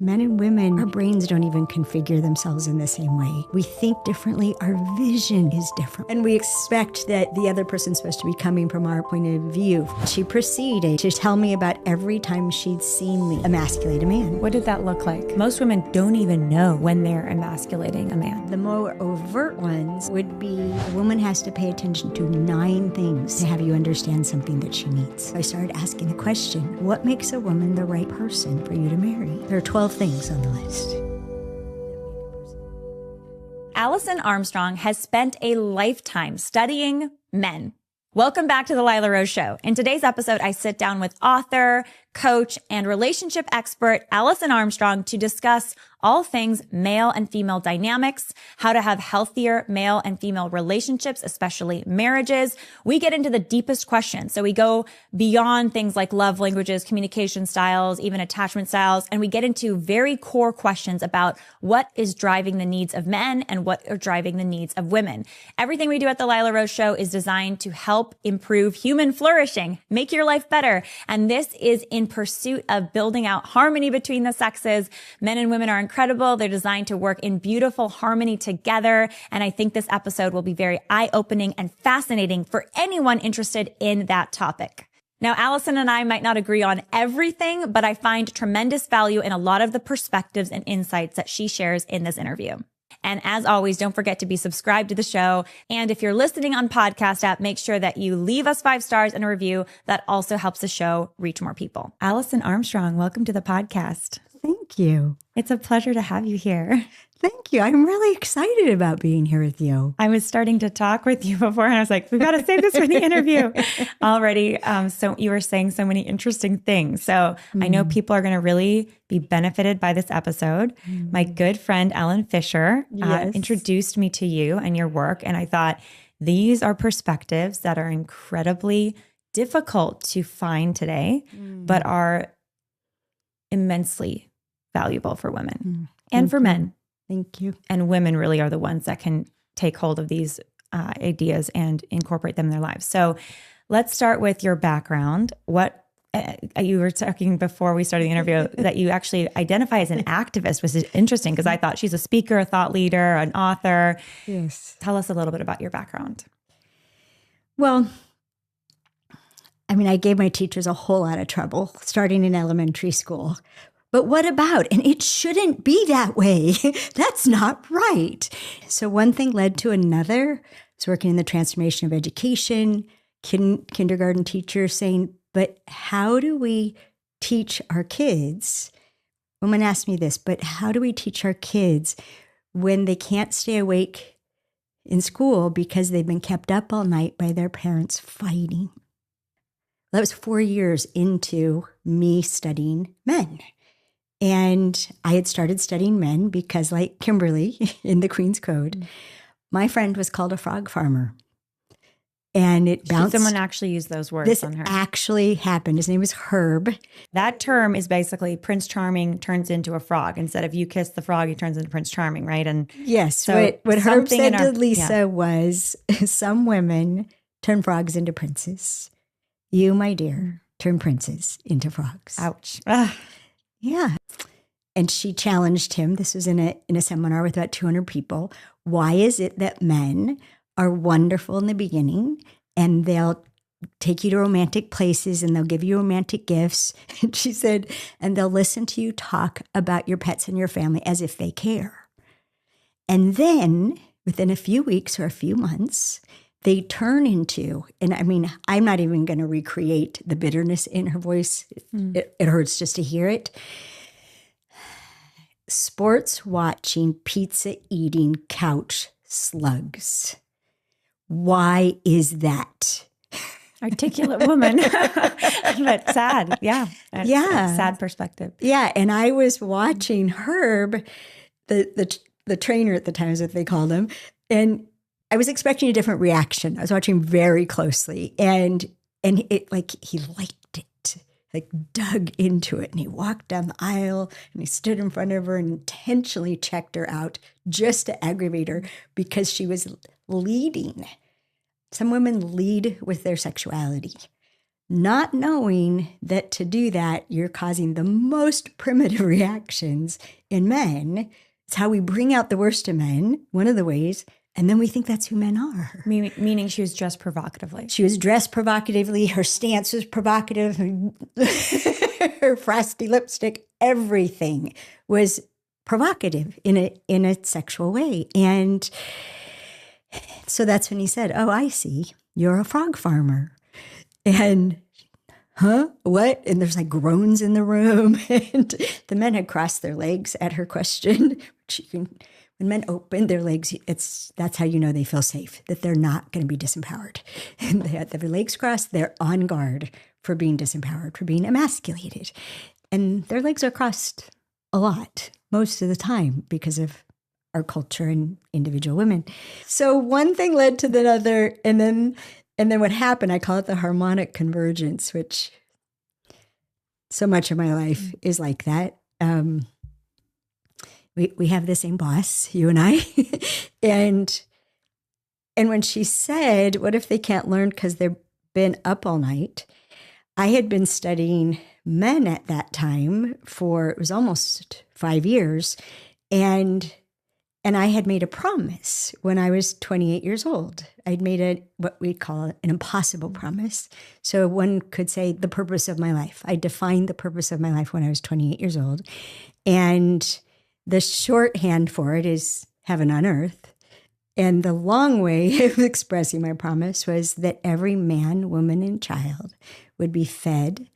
Men and women, our brains don't even configure themselves in the same way. We think differently. Our vision is different. And we expect that the other person's supposed to be coming from our point of view. She proceeded to tell me about every time she'd seen me emasculate a man. What did that look like? Most women don't even know when they're emasculating a man. The more overt ones would be a woman has to pay attention to 9 things to have you understand something that she needs. I started asking the question, what makes a woman the right person for you to marry? There are 12 things on the list. Alison Armstrong has spent a lifetime studying men. Welcome back to the Lila Rose Show. In today's episode, I sit down with author, coach, and relationship expert Alison Armstrong to discuss all things male and female dynamics, how to have healthier male and female relationships, especially marriages. We get into the deepest questions. So we go beyond things like love languages, communication styles, even attachment styles, and we get into very core questions about what is driving the needs of men and what are driving the needs of women. Everything we do at the Lila Rose Show is designed to help improve human flourishing, make your life better. And this is in pursuit of building out harmony between the sexes. Men and women are incredible. They're designed to work in beautiful harmony together. And I think this episode will be very eye-opening and fascinating for anyone interested in that topic. Now, Alison and I might not agree on everything, but I find tremendous value in a lot of the perspectives and insights that she shares in this interview. And as always, don't forget to be subscribed to the show. And if you're listening on podcast app, make sure that you leave us 5 stars and a review. That also helps the show reach more people. Alison Armstrong, welcome to the podcast. Thank you. It's a pleasure to have you here. Thank you. I'm really excited about being here with you. I was starting to talk with you before and I was like, we've got to save this for the interview already. So you were saying so many interesting things. So I know people are going to really be benefited by this episode. My good friend, Ellen Fisher, introduced me to you and your work. And I thought these are perspectives that are incredibly difficult to find today, but are immensely valuable for women and for men. Thank you. And women really are the ones that can take hold of these ideas and incorporate them in their lives. So let's start with your background. What you were talking before we started the interview that you actually identify as an activist, which is interesting because I thought she's a speaker, a thought leader, an author. Yes. Tell us a little bit about your background. Well, I mean, I gave my teachers a whole lot of trouble starting in elementary school. But what about? And it shouldn't be that way. That's not right. So one thing led to another. I was working in the transformation of education, kindergarten teacher saying, but how do we teach our kids? Women asked me this, but how do we teach our kids when they can't stay awake in school because they've been kept up all night by their parents fighting? That was 4 years into me studying men. And I had started studying men because, like Kimberly in the Queen's Code, my friend was called a frog farmer. And it bounced. Someone actually used those words on her. This actually happened. His name was Herb. That term is basically Prince Charming turns into a frog. Instead of you kiss the frog, he turns into Prince Charming, right? And yes, so what Herb said to Lisa was, some women turn frogs into princes. You, my dear, turn princes into frogs. Ouch. Yeah. And she challenged him. This was in a seminar with about 200 people. Why is it that men are wonderful in the beginning and they'll take you to romantic places and they'll give you romantic gifts? And she said, and they'll listen to you talk about your pets and your family as if they care. And then within a few weeks or a few months, they turn into, and I mean, I'm not even going to recreate the bitterness in her voice. It hurts just to hear it. Sports watching, pizza eating, couch slugs. Why is that? Articulate woman, but sad. Yeah. That's a sad perspective. Yeah. And I was watching Herb, the trainer at the time is what they called him. And I was expecting a different reaction. I was watching very closely and it like, he liked it, like dug into it. And he walked down the aisle and he stood in front of her and intentionally checked her out just to aggravate her because she was leading. Some women lead with their sexuality, not knowing that to do that, you're causing the most primitive reactions in men. It's how we bring out the worst in men, one of the ways, and then we think that's who men are. Meaning she was dressed provocatively. She was dressed provocatively. Her stance was provocative. Her frosty lipstick, everything was provocative in a sexual way. And so that's when he said, "Oh, I see. You're a frog farmer." And, huh? What? And there's like groans in the room. And the men had crossed their legs at her question. When men open their legs, that's how you know they feel safe, that they're not going to be disempowered. And they had their legs crossed. They're on guard for being disempowered, for being emasculated. And their legs are crossed a lot, most of the time, because of our culture and individual women. So one thing led to the other, and then what happened, I call it the harmonic convergence, which so much of my life is like that. We have the same boss, you and I. and when she said, what if they can't learn because they've been up all night? I had been studying men at that time it was almost 5 years. And I had made a promise when I was 28 years old. I'd made what we call an impossible promise. So one could say the purpose of my life. I defined the purpose of my life when I was 28 years old. And the shorthand for it is heaven on earth. And the long way of expressing my promise was that every man, woman, and child would be fed,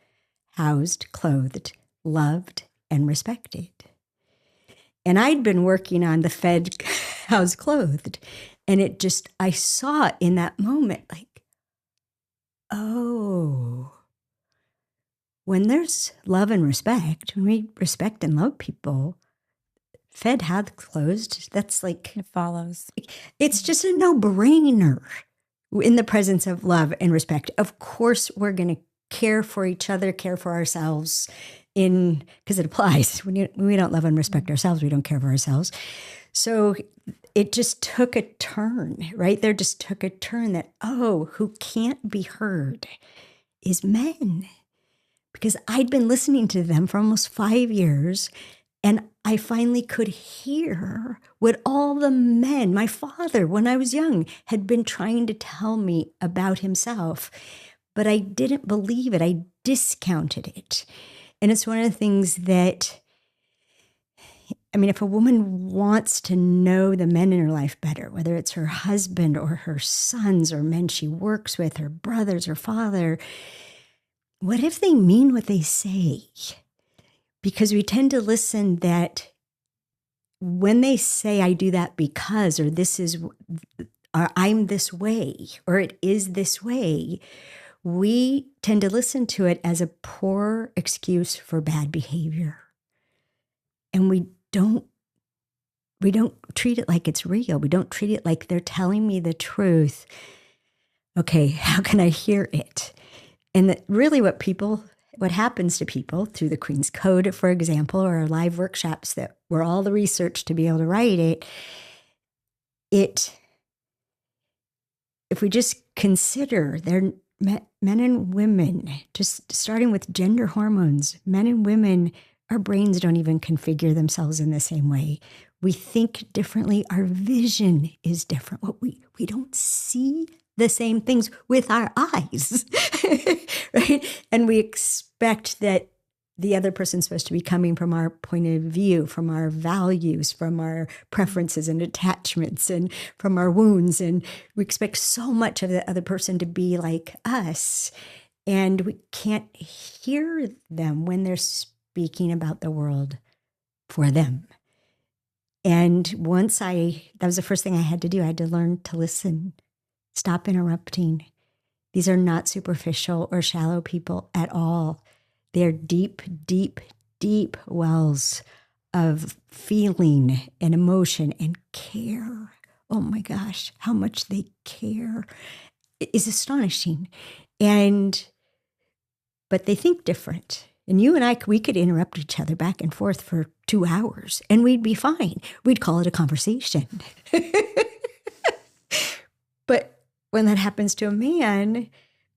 housed, clothed, loved, and respected. And I'd been working on the fed, housed, clothed. And I saw in that moment, like, oh, when there's love and respect, when we respect and love people, fed, housed, clothed, that's like, it follows. It's just a no-brainer in the presence of love and respect. Of course, we're going to care for each other, care for ourselves, because it applies. When we don't love and respect ourselves, we don't care for ourselves. So it just took a turn, right? There just took a turn that, who can't be heard is men. Because I'd been listening to them for almost 5 years, and I finally could hear what all the men, my father, when I was young, had been trying to tell me about himself. But I didn't believe it. I discounted it. And it's one of the things that, if a woman wants to know the men in her life better, whether it's her husband or her sons or men she works with, her brothers or father, what if they mean what they say? Because we tend to listen that when they say, I do that because, or this is, or I'm this way, or it is this way, we tend to listen to it as a poor excuse for bad behavior. And we don't treat it like it's real. We don't treat it like they're telling me the truth. Okay, how can I hear it? And really what happens to people through the Queen's Code, for example, or our live workshops that were all the research to be able to write it, if we just consider they're men and women, just starting with gender hormones, men and women, our brains don't even configure themselves in the same way. We think differently. Our vision is different. We don't see the same things with our eyes, right? And we expect that the other person's supposed to be coming from our point of view, from our values, from our preferences and attachments, and from our wounds. And we expect so much of the other person to be like us. And we can't hear them when they're speaking about the world for them. And that was the first thing I had to do. I had to learn to listen, stop interrupting. These are not superficial or shallow people at all. They're deep, deep, deep wells of feeling and emotion and care. Oh my gosh, how much they care is astonishing. But they think different. And you and I, we could interrupt each other back and forth for 2 hours and we'd be fine. We'd call it a conversation. But when that happens to a man,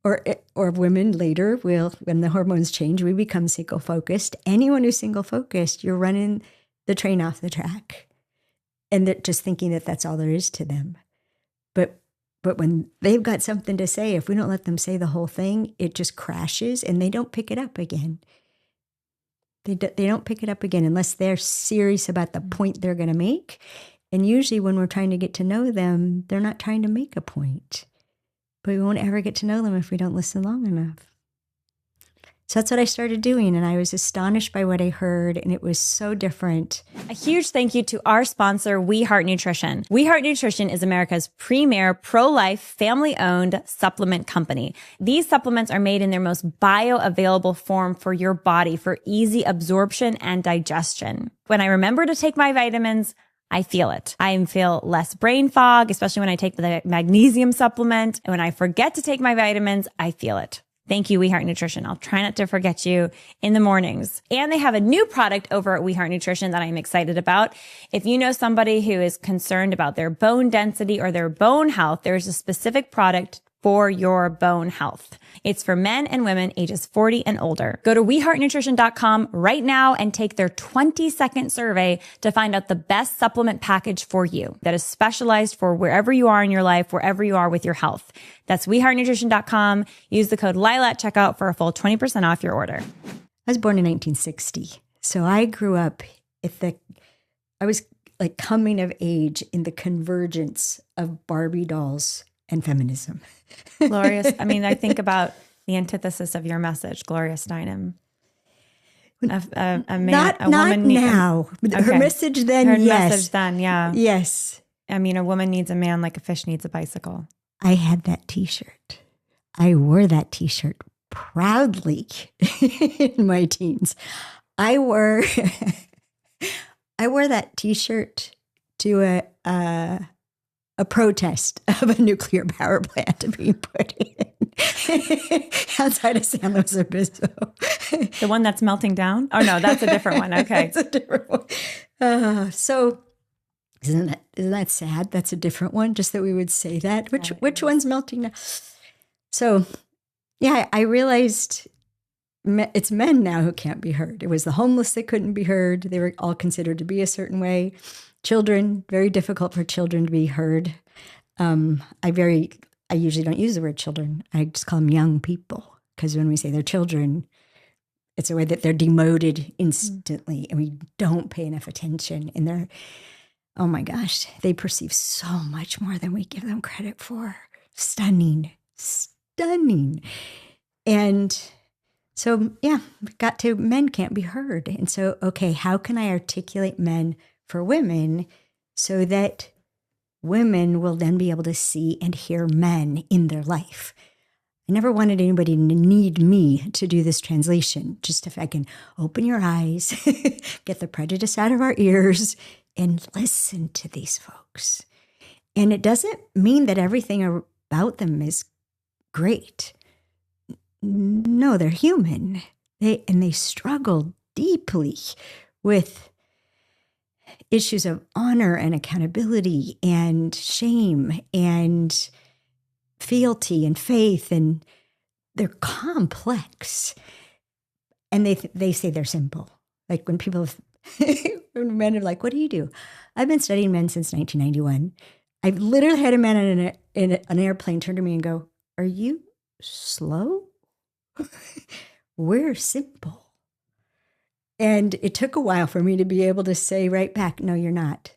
Or women later will, when the hormones change, we become single focused. Anyone who's single focused, you're running the train off the track, and they're just thinking that that's all there is to them. But when they've got something to say, if we don't let them say the whole thing, it just crashes and they don't pick it up again. They don't pick it up again unless they're serious about the point they're going to make. And usually when we're trying to get to know them, they're not trying to make a point. But we won't ever get to know them if we don't listen long enough. So that's what I started doing, and I was astonished by what I heard, and it was so different. A huge thank you to our sponsor, We Heart Nutrition. We Heart Nutrition is America's premier pro-life, family-owned supplement company. These supplements are made in their most bioavailable form for your body for easy absorption and digestion. When I remember to take my vitamins, I feel it. I feel less brain fog, especially when I take the magnesium supplement. And when I forget to take my vitamins, I feel it. Thank you, We Heart Nutrition. I'll try not to forget you in the mornings. And they have a new product over at We Heart Nutrition that I'm excited about. If you know somebody who is concerned about their bone density or their bone health, there's a specific product for your bone health. It's for men and women ages 40 and older. Go to weheartnutrition.com right now and take their 20-second survey to find out the best supplement package for you that is specialized for wherever you are in your life, wherever you are with your health. That's weheartnutrition.com. Use the code Lila at checkout for a full 20% off your order. I was born in 1960. So I grew up I was like coming of age in the convergence of Barbie dolls and feminism. Gloria, I mean, I think about the antithesis of your message, Gloria Steinem. A man, not woman now. Okay. Her message then, Her yes. message then, yeah. Yes. I mean, a woman needs a man like a fish needs a bicycle. I had that T-shirt. I wore that T-shirt proudly in my teens. I wore that T-shirt to a protest of a nuclear power plant being put in outside of San Luis Obispo. The one that's melting down? Oh, no, that's a different one. Okay. It's a different one. So isn't that sad? That's a different one, just that we would say that. Which one's melting down? So, yeah, I realized it's men now who can't be heard. It was the homeless that couldn't be heard. They were all considered to be a certain way. Children, very difficult for children to be heard. I usually don't use the word children. I just call them young people, because when we say they're children, it's a way that they're demoted instantly, and we don't pay enough attention. And oh my gosh, they perceive so much more than we give them credit for. Stunning. And so, yeah, we got to men can't be heard. And so, okay, how can I articulate men for women so that women will then be able to see and hear men in their life? I never wanted anybody to need me to do this translation. Just if I can open your eyes, get the prejudice out of our ears, and listen to these folks. And it doesn't mean that everything about them is great. No, they're human. They struggle deeply with issues of honor and accountability and shame and fealty and faith, and they're complex. And they say they're simple. Like when when men are like, "What do you do?" I've been studying men since 1991. I've literally had a man in an airplane turn to me and go, "Are you slow? We're simple." And it took a while for me to be able to say right back, "No, you're not.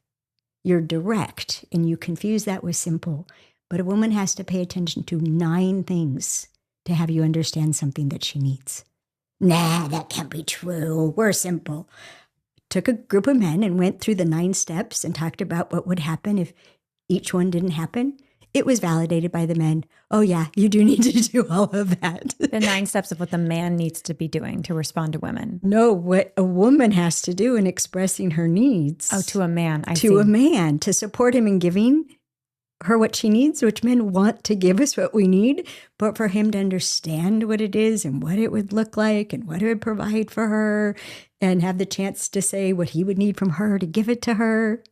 You're direct, and you confuse that with simple." But a woman has to pay attention to 9 things to have you understand something that she needs. Nah, that can't be true. We're simple. Took a group of men and went through the 9 steps and talked about what would happen if each one didn't happen. It was validated by the men. Oh, yeah, you do need to do all of that. The 9 steps of what the man needs to be doing to respond to women. No, what a woman has to do in expressing her needs. Oh, to a man. To a man, to support him in giving her what she needs, which men want to give us what we need, but for him to understand what it is and what it would look like and what it would provide for her, and have the chance to say what he would need from her to give it to her.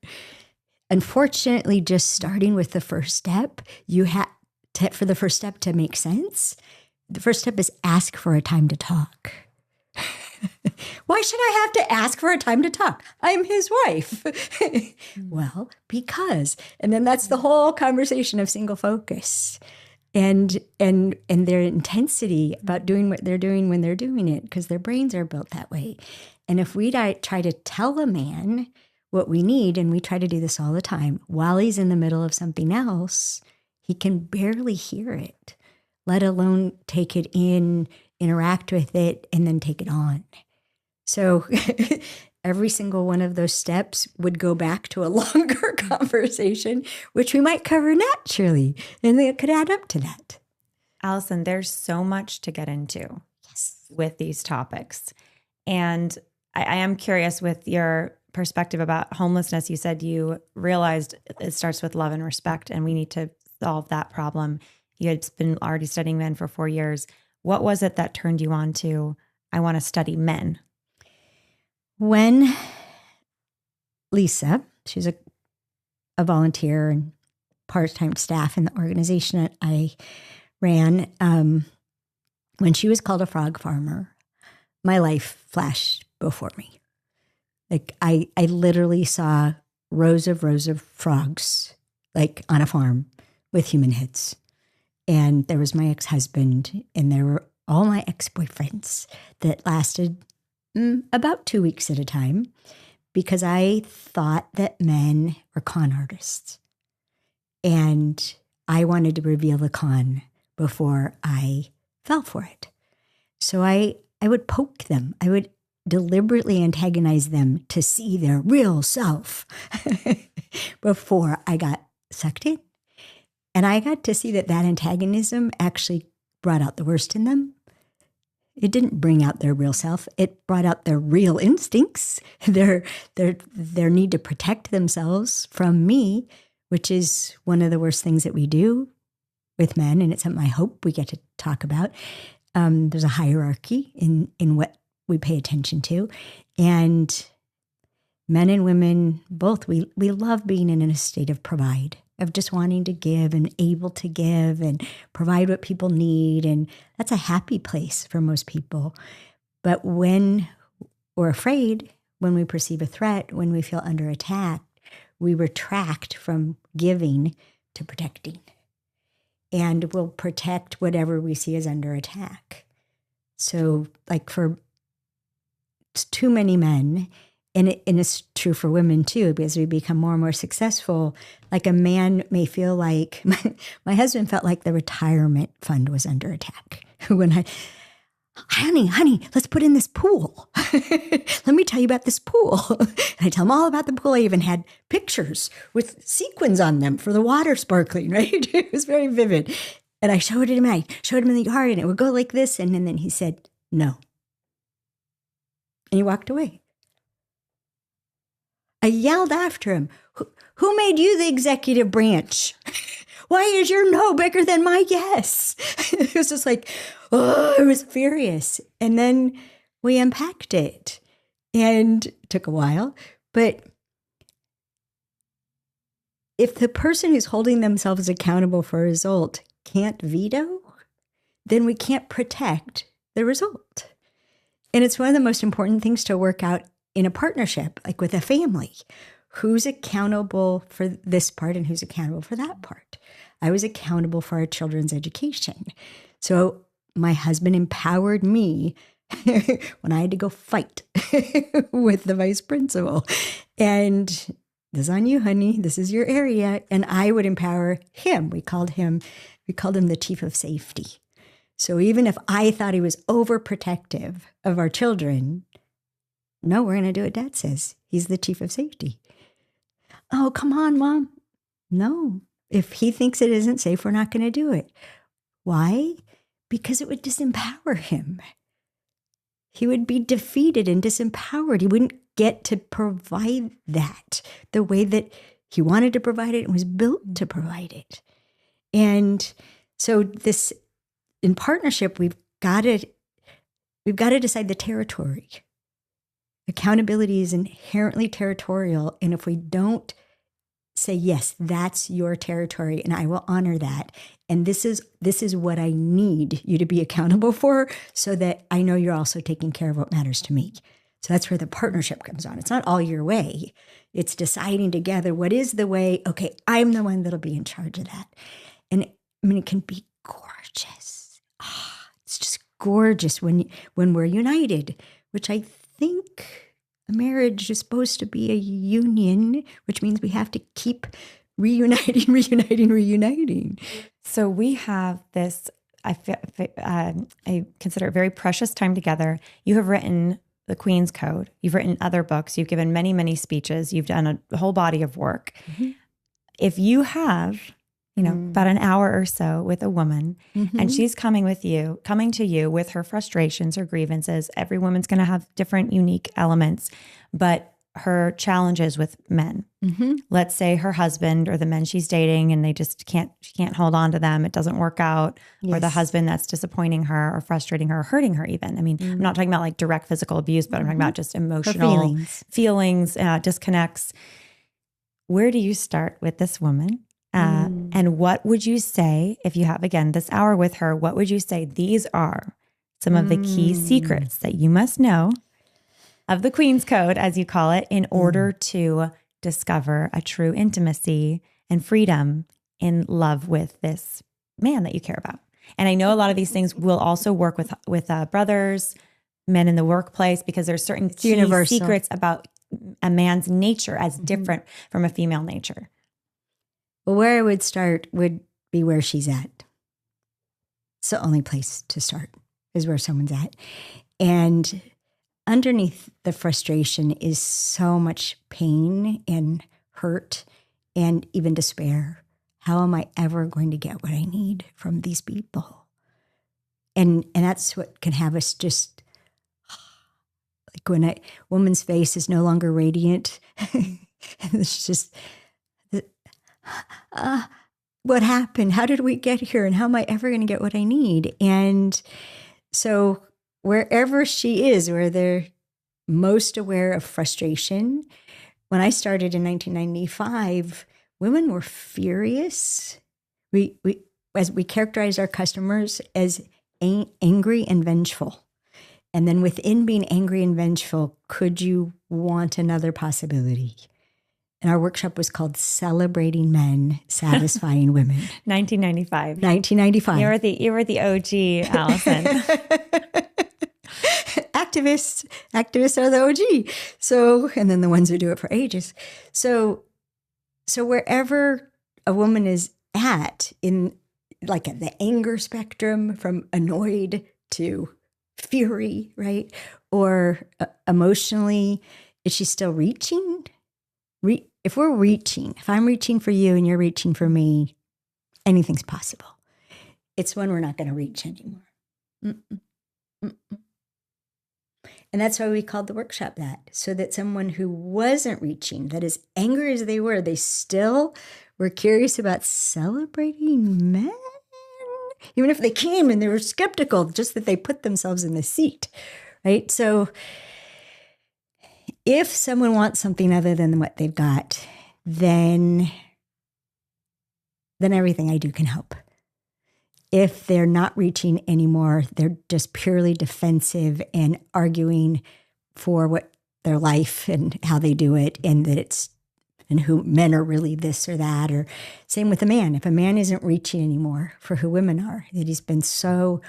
Unfortunately, just starting with the first step, for the first step to make sense, the first step is ask for a time to talk. Why should I have to ask for a time to talk? I'm his wife. Well, because, and then that's the whole conversation of single focus and their intensity about doing what they're doing when they're doing it, because their brains are built that way. And if we try to tell a man what we need, and we try to do this all the time, while he's in the middle of something else, he can barely hear it, let alone take it in, interact with it, and then take it on. So every single one of those steps would go back to a longer conversation, which we might cover naturally, and it could add up to that. Allison, there's so much to get into with these topics. And I am curious with your perspective about homelessness. You said you realized it starts with love and respect, and we need to solve that problem. You had been already studying men for 4 years. What was it that turned you on to, I want to study men? When Lisa, she's a volunteer and part-time staff in the organization that I ran, when she was called a frog farmer, my life flashed before me. Like I literally saw rows of frogs, like on a farm with human heads. And there was my ex-husband, and there were all my ex-boyfriends that lasted about 2 weeks at a time, because I thought that men were con artists. And I wanted to reveal the con before I fell for it. So I would poke them. I would deliberately antagonize them to see their real self before I got sucked in. And I got to see that antagonism actually brought out the worst in them. It didn't bring out their real self. It brought out their real instincts, their need to protect themselves from me, which is one of the worst things that we do with men. And it's something I hope we get to talk about. There's a hierarchy in what we pay attention to. And men and women, both, we love being in a state of provide, of just wanting to give and able to give and provide what people need. And that's a happy place for most people. But when we're afraid, when we perceive a threat, when we feel under attack, we retract from giving to protecting. And we'll protect whatever we see as under attack. So like for too many men, and it's true for women too, because we become more and more successful. Like a man may feel like, my husband felt like the retirement fund was under attack. When honey, let's put in this pool. Let me tell you about this pool. And I tell him all about the pool. I even had pictures with sequins on them for the water sparkling, right? It was very vivid. And I showed it him, and I showed him in the yard, and it would go like this. And then he said, no. And he walked away. I yelled after him, who made you the executive branch? Why is your no bigger than my yes? It was just like, oh, I was furious. And then we unpacked it, and it took a while. But if the person who's holding themselves accountable for a result can't veto, then we can't protect the result. And it's one of the most important things to work out in a partnership, like with a family. Who's accountable for this part and who's accountable for that part? I was accountable for our children's education. So my husband empowered me when I had to go fight with the vice principal. And this is on you, honey. This is your area. And I would empower him. We called him the chief of safety. So even if I thought he was overprotective of our children, no, we're going to do what Dad says. He's the chief of safety. Oh, come on, Mom. No, if he thinks it isn't safe, we're not going to do it. Why? Because it would disempower him. He would be defeated and disempowered. He wouldn't get to provide that the way that he wanted to provide it and was built to provide it. And so this, in partnership, we've got to decide the territory. Accountability is inherently territorial. And if we don't say, yes, that's your territory and I will honor that. And this is what I need you to be accountable for so that I know you're also taking care of what matters to me. So that's where the partnership comes on. It's not all your way. It's deciding together what is the way. Okay, I'm the one that'll be in charge of that. And I mean, it can be gorgeous. It's just gorgeous when we're united, which I think a marriage is supposed to be a union, which means we have to keep reuniting. So we have this, I consider it very precious time together. You have written The Queen's Code. You've written other books. You've given many, many speeches. You've done a whole body of work. Mm-hmm. If you have, about an hour or so with a woman and she's coming to you with her frustrations, her grievances, every woman's going to have different unique elements, but her challenges with men. Mm-hmm. Let's say her husband or the men she's dating and she can't hold on to them. It doesn't work out. Yes. Or the husband that's disappointing her or frustrating her or hurting her even. I mean, I'm not talking about like direct physical abuse, but I'm talking about just emotional feelings, disconnects. Where do you start with this woman? And what would you say if you have, again, this hour with her, what would you say these are some of the key secrets that you must know of the Queen's Code, as you call it, in order to discover a true intimacy and freedom in love with this man that you care about? And I know a lot of these things will also work with brothers, men in the workplace, because there's certain key secrets about a man's nature as different from a female nature. Well, where I would start would be where she's at. It's the only place to start, is where someone's at. And underneath the frustration is so much pain and hurt and even despair. How am I ever going to get what I need from these people? And that's what can have us just, like when a woman's face is no longer radiant, it's just, what happened? How did we get here? And how am I ever going to get what I need? And so wherever she is, where they're most aware of frustration, when I started in 1995, women were furious. We characterized our customers as angry and vengeful. And then within being angry and vengeful, could you want another possibility? And our workshop was called Celebrating Men, Satisfying Women. 1995. 1995. You were the OG, Allison. Activists are the OG. So, and then the ones who do it for ages. So wherever a woman is at in like the anger spectrum, from annoyed to fury, right? Or emotionally, is she still reaching? If I'm reaching for you and you're reaching for me, anything's possible. It's when we're not going to reach anymore. And that's why we called the workshop that, so that someone who wasn't reaching, that as angry as they were, they still were curious about celebrating men. Even if they came and they were skeptical, just that they put themselves in the seat, right? So if someone wants something other than what they've got, then everything I do can help. If they're not reaching anymore, they're just purely defensive and arguing for what their life and how they do it, and who men are really this or that. Or same with a man. If a man isn't reaching anymore for who women are, that he's been so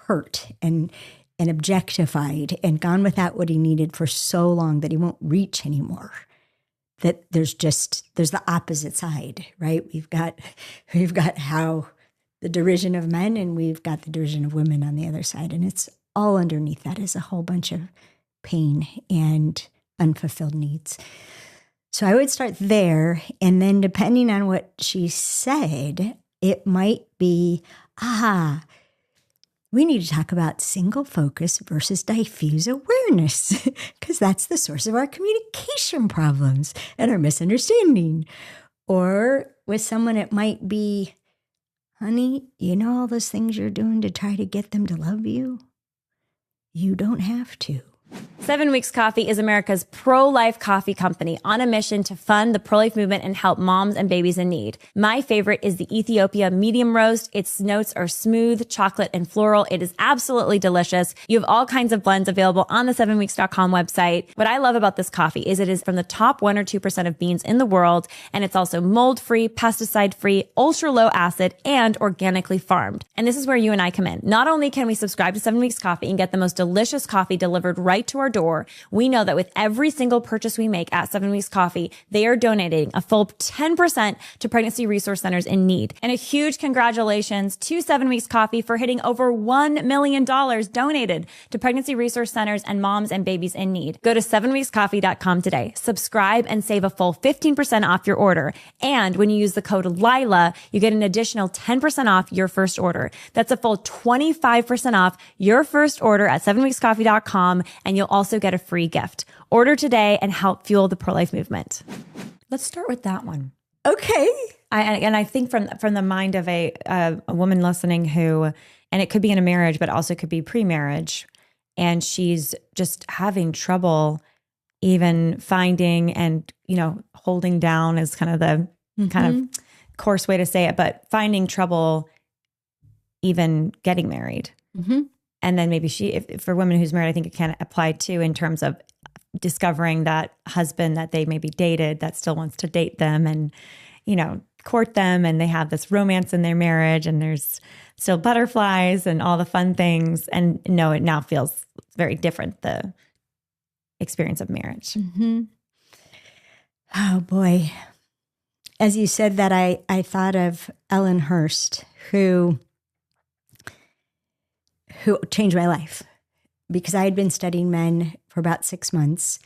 hurt and objectified and gone without what he needed for so long that he won't reach anymore, that there's the opposite side, right? We've got how the derision of men, and we've got the derision of women on the other side. And it's all underneath that is a whole bunch of pain and unfulfilled needs. So I would start there. And then depending on what she said, it might be, we need to talk about single focus versus diffuse awareness, because that's the source of our communication problems and our misunderstanding. Or with someone, it might be, honey, you know all those things you're doing to try to get them to love you? You don't have to. 7 Weeks Coffee is America's pro-life coffee company on a mission to fund the pro-life movement and help moms and babies in need. My favorite is the Ethiopia medium roast. Its notes are smooth, chocolate, and floral. It is absolutely delicious. You have all kinds of blends available on the 7weeks.com website. What I love about this coffee is it is from the top 1 or 2% of beans in the world, and it's also mold-free, pesticide-free, ultra-low acid, and organically farmed. And this is where you and I come in. Not only can we subscribe to 7 Weeks Coffee and get the most delicious coffee delivered right to our door, we know that with every single purchase we make at 7 Weeks Coffee, they are donating a full 10% to pregnancy resource centers in need. And a huge congratulations to 7 Weeks Coffee for hitting over $1 million donated to pregnancy resource centers and moms and babies in need. Go to 7weekscoffee.com today. Subscribe and save a full 15% off your order. And when you use the code LILA, you get an additional 10% off your first order. That's a full 25% off your first order at 7weekscoffee.com, and you'll also get a free gift. Order today and help fuel the pro-life movement. Let's start with that one. Okay. I think from the mind of a woman listening who, and it could be in a marriage, but also could be pre-marriage, and she's just having trouble even finding and, holding down is kind of the kind of coarse way to say it, but finding trouble even getting married. Mm-hmm. And then maybe if for women who's married, I think it can apply too in terms of discovering that husband that they maybe dated that still wants to date them and, court them, and they have this romance in their marriage and there's still butterflies and all the fun things. And no, it now feels very different, the experience of marriage. Mm-hmm. Oh boy. As you said that, I thought of Ellen Hurst, who changed my life, because I had been studying men for about 6 months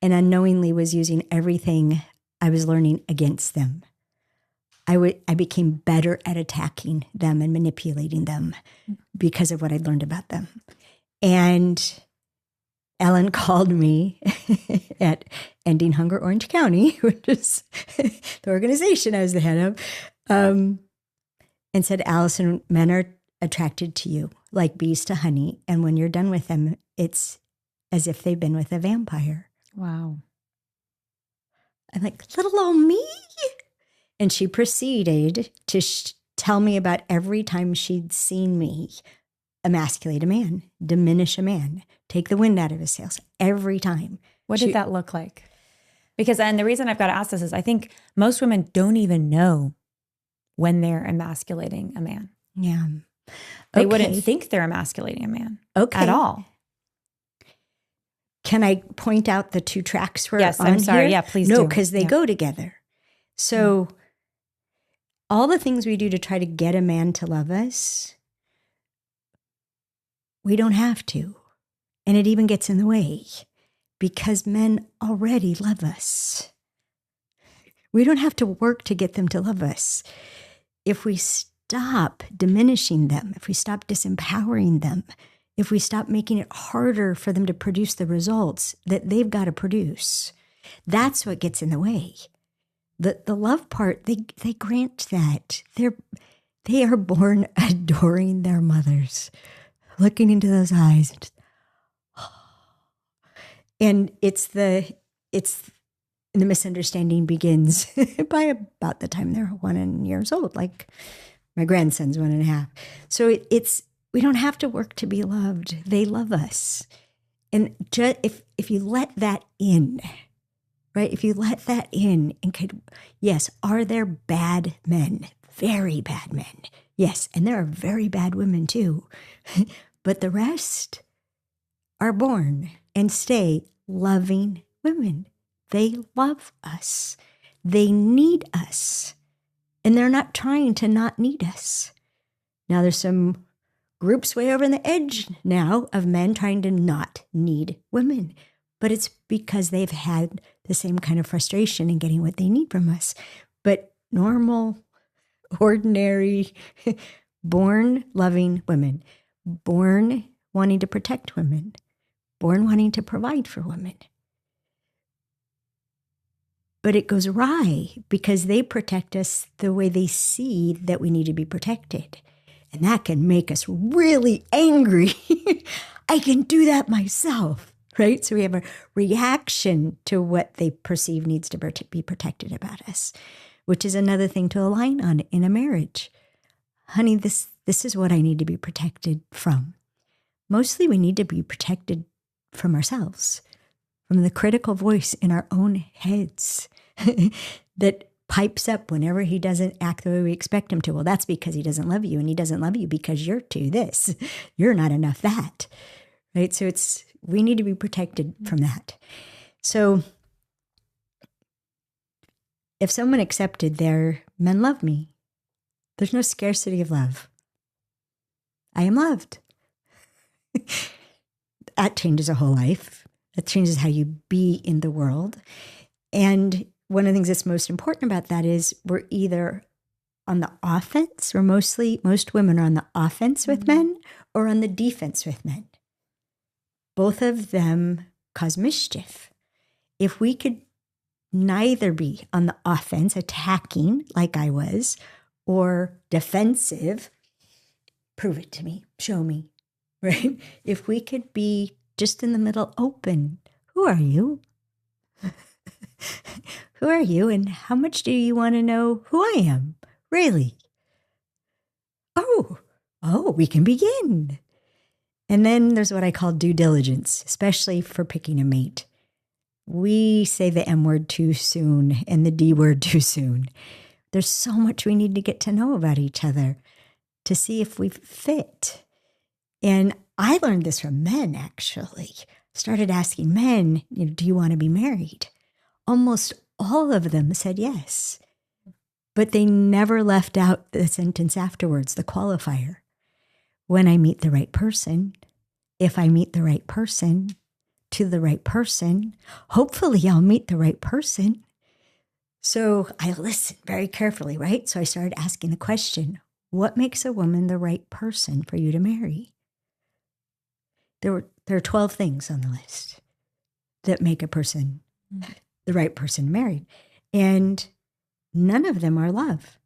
and unknowingly was using everything I was learning against them. I became better at attacking them and manipulating them because of what I'd learned about them. And Ellen called me at Ending Hunger Orange County, which is the organization I was the head of, and said, Allison, men are attracted to you like bees to honey. And when you're done with them, it's as if they've been with a vampire. Wow. I'm like, little old me? And she proceeded to tell me about every time she'd seen me emasculate a man, diminish a man, take the wind out of his sails, every time. What did that look like? Because, and the reason I've got to ask this is I think most women don't even know when they're emasculating a man. Yeah. They wouldn't think they're emasculating a man at all. Can I point out the 2 tracks we're on? Yes, I'm sorry. Here? Yeah, please do. No, because they go together. So all the things we do to try to get a man to love us, we don't have to. And it even gets in the way because men already love us. We don't have to work to get them to love us. If we stop diminishing them, if we stop disempowering them, if we stop making it harder for them to produce the results that they've got to produce, that's what gets in the way. The love part, they grant that. They are born adoring their mothers, looking into those eyes. And the misunderstanding begins by about the time they're 1 years old, like my grandson's 1.5. So we don't have to work to be loved. They love us. And if you let that in, right? If you let that in and yes, are there bad men? Very bad men. Yes. And there are very bad women too. But the rest are born and stay loving women. They love us. They need us. And they're not trying to not need us. Now there's some groups way over on the edge now of men trying to not need women. But it's because they've had the same kind of frustration in getting what they need from us. But normal, ordinary, born loving women, born wanting to protect women, born wanting to provide for women. But it goes awry because they protect us the way they see that we need to be protected. And that can make us really angry. I can do that myself. right? So we have a reaction to what they perceive needs to be protected about us, which is another thing to align on in a marriage. Honey, this is what I need to be protected from. Mostly we need to be protected from ourselves, from the critical voice in our own heads that pipes up whenever he doesn't act the way we expect him to. Well, that's because he doesn't love you, and he doesn't love you because you're too this. You're not enough that, right? So we need to be protected from that. So if someone accepted their men love me, there's no scarcity of love. I am loved. That changes a whole life. That changes how you be in the world. And one of the things that's most important about that is we're either on the offense, or most women are on the offense with men, or on the defense with men. Both of them cause mischief. If we could neither be on the offense, attacking like I was, or defensive, prove it to me, show me, right? If we could be just in the middle, open, who are you? Who are you, and how much do you want to know who I am? Really? Oh, we can begin. And then there's what I call due diligence, especially for picking a mate. We say the M word too soon and the D word too soon. There's so much we need to get to know about each other to see if we fit. And I learned this from men, actually. Started asking men, do you want to be married? Almost all of them said yes. But they never left out the sentence afterwards, the qualifier. When I meet the right person, if I meet the right person, to the right person, hopefully I'll meet the right person. So I listened very carefully, right? So I started asking the question, what makes a woman the right person for you to marry? There are 12 things on the list that make a person the right person married. And none of them are love.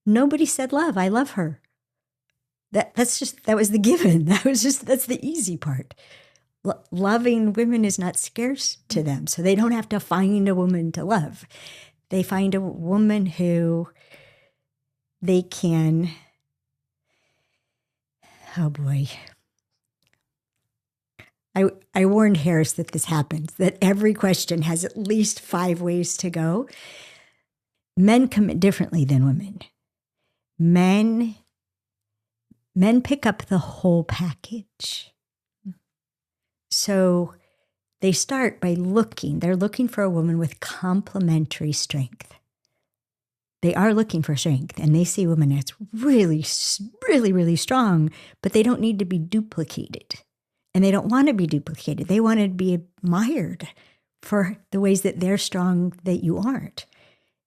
Nobody said love. I love her. That was the given. That's the easy part. Loving women is not scarce to them. So they don't have to find a woman to love. They find a woman who they can, oh boy. I warned Harris that this happens, that every question has at least 5 ways to go. Men commit differently than women. Men pick up the whole package. So they start by they're looking for a woman with complementary strength. They are looking for strength, and they see a woman that's really, really, really strong, but they don't need to be duplicated. And they don't want to be duplicated. They want to be admired for the ways that they're strong that you aren't.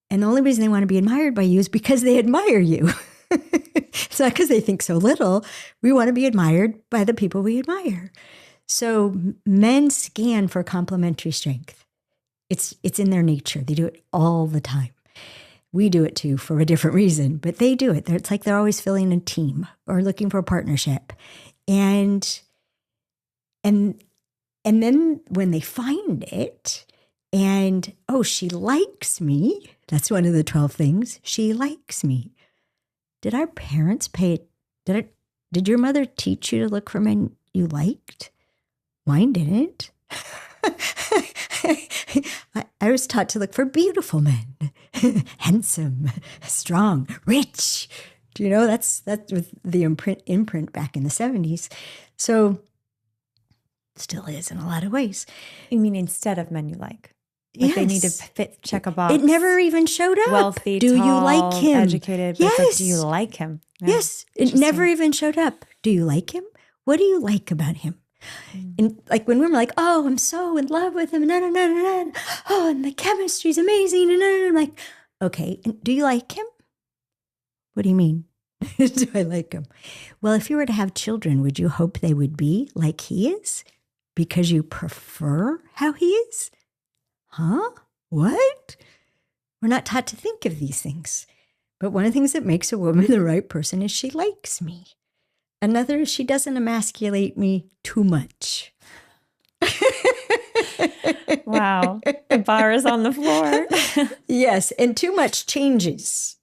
And the only reason they want to be admired by you is because they admire you. It's not because they think so little. We want to be admired by the people we admire. So men scan for complementary strength. It's in their nature. They do it all the time. We do it too for a different reason, but they do it. It's like they're always filling a team or looking for a partnership. And then when they find it and, she likes me, that's one of the 12 things, she likes me. Did our parents did your mother teach you to look for men you liked? Mine didn't. I was taught to look for beautiful men, handsome, strong, rich. That's with the imprint back in the 70s. So still is in a lot of ways. You mean instead of men you like? Like yes. They need to check a box. It never even showed up. Wealthy, do tall, you like him? Educated. Yes. Like, do you like him? Yeah. Yes. It never even showed up. Do you like him? What do you like about him? And like when women are like, I'm so in love with him. And the chemistry's amazing. And I'm like, okay, and do you like him? What do you mean? Do I like him? Well, if you were to have children, would you hope they would be like he is? Because you prefer how he is? Huh? What? We're not taught to think of these things. But one of the things that makes a woman the right person is she likes me. Another is she doesn't emasculate me too much. Wow. The bar is on the floor. Yes. And too much changes.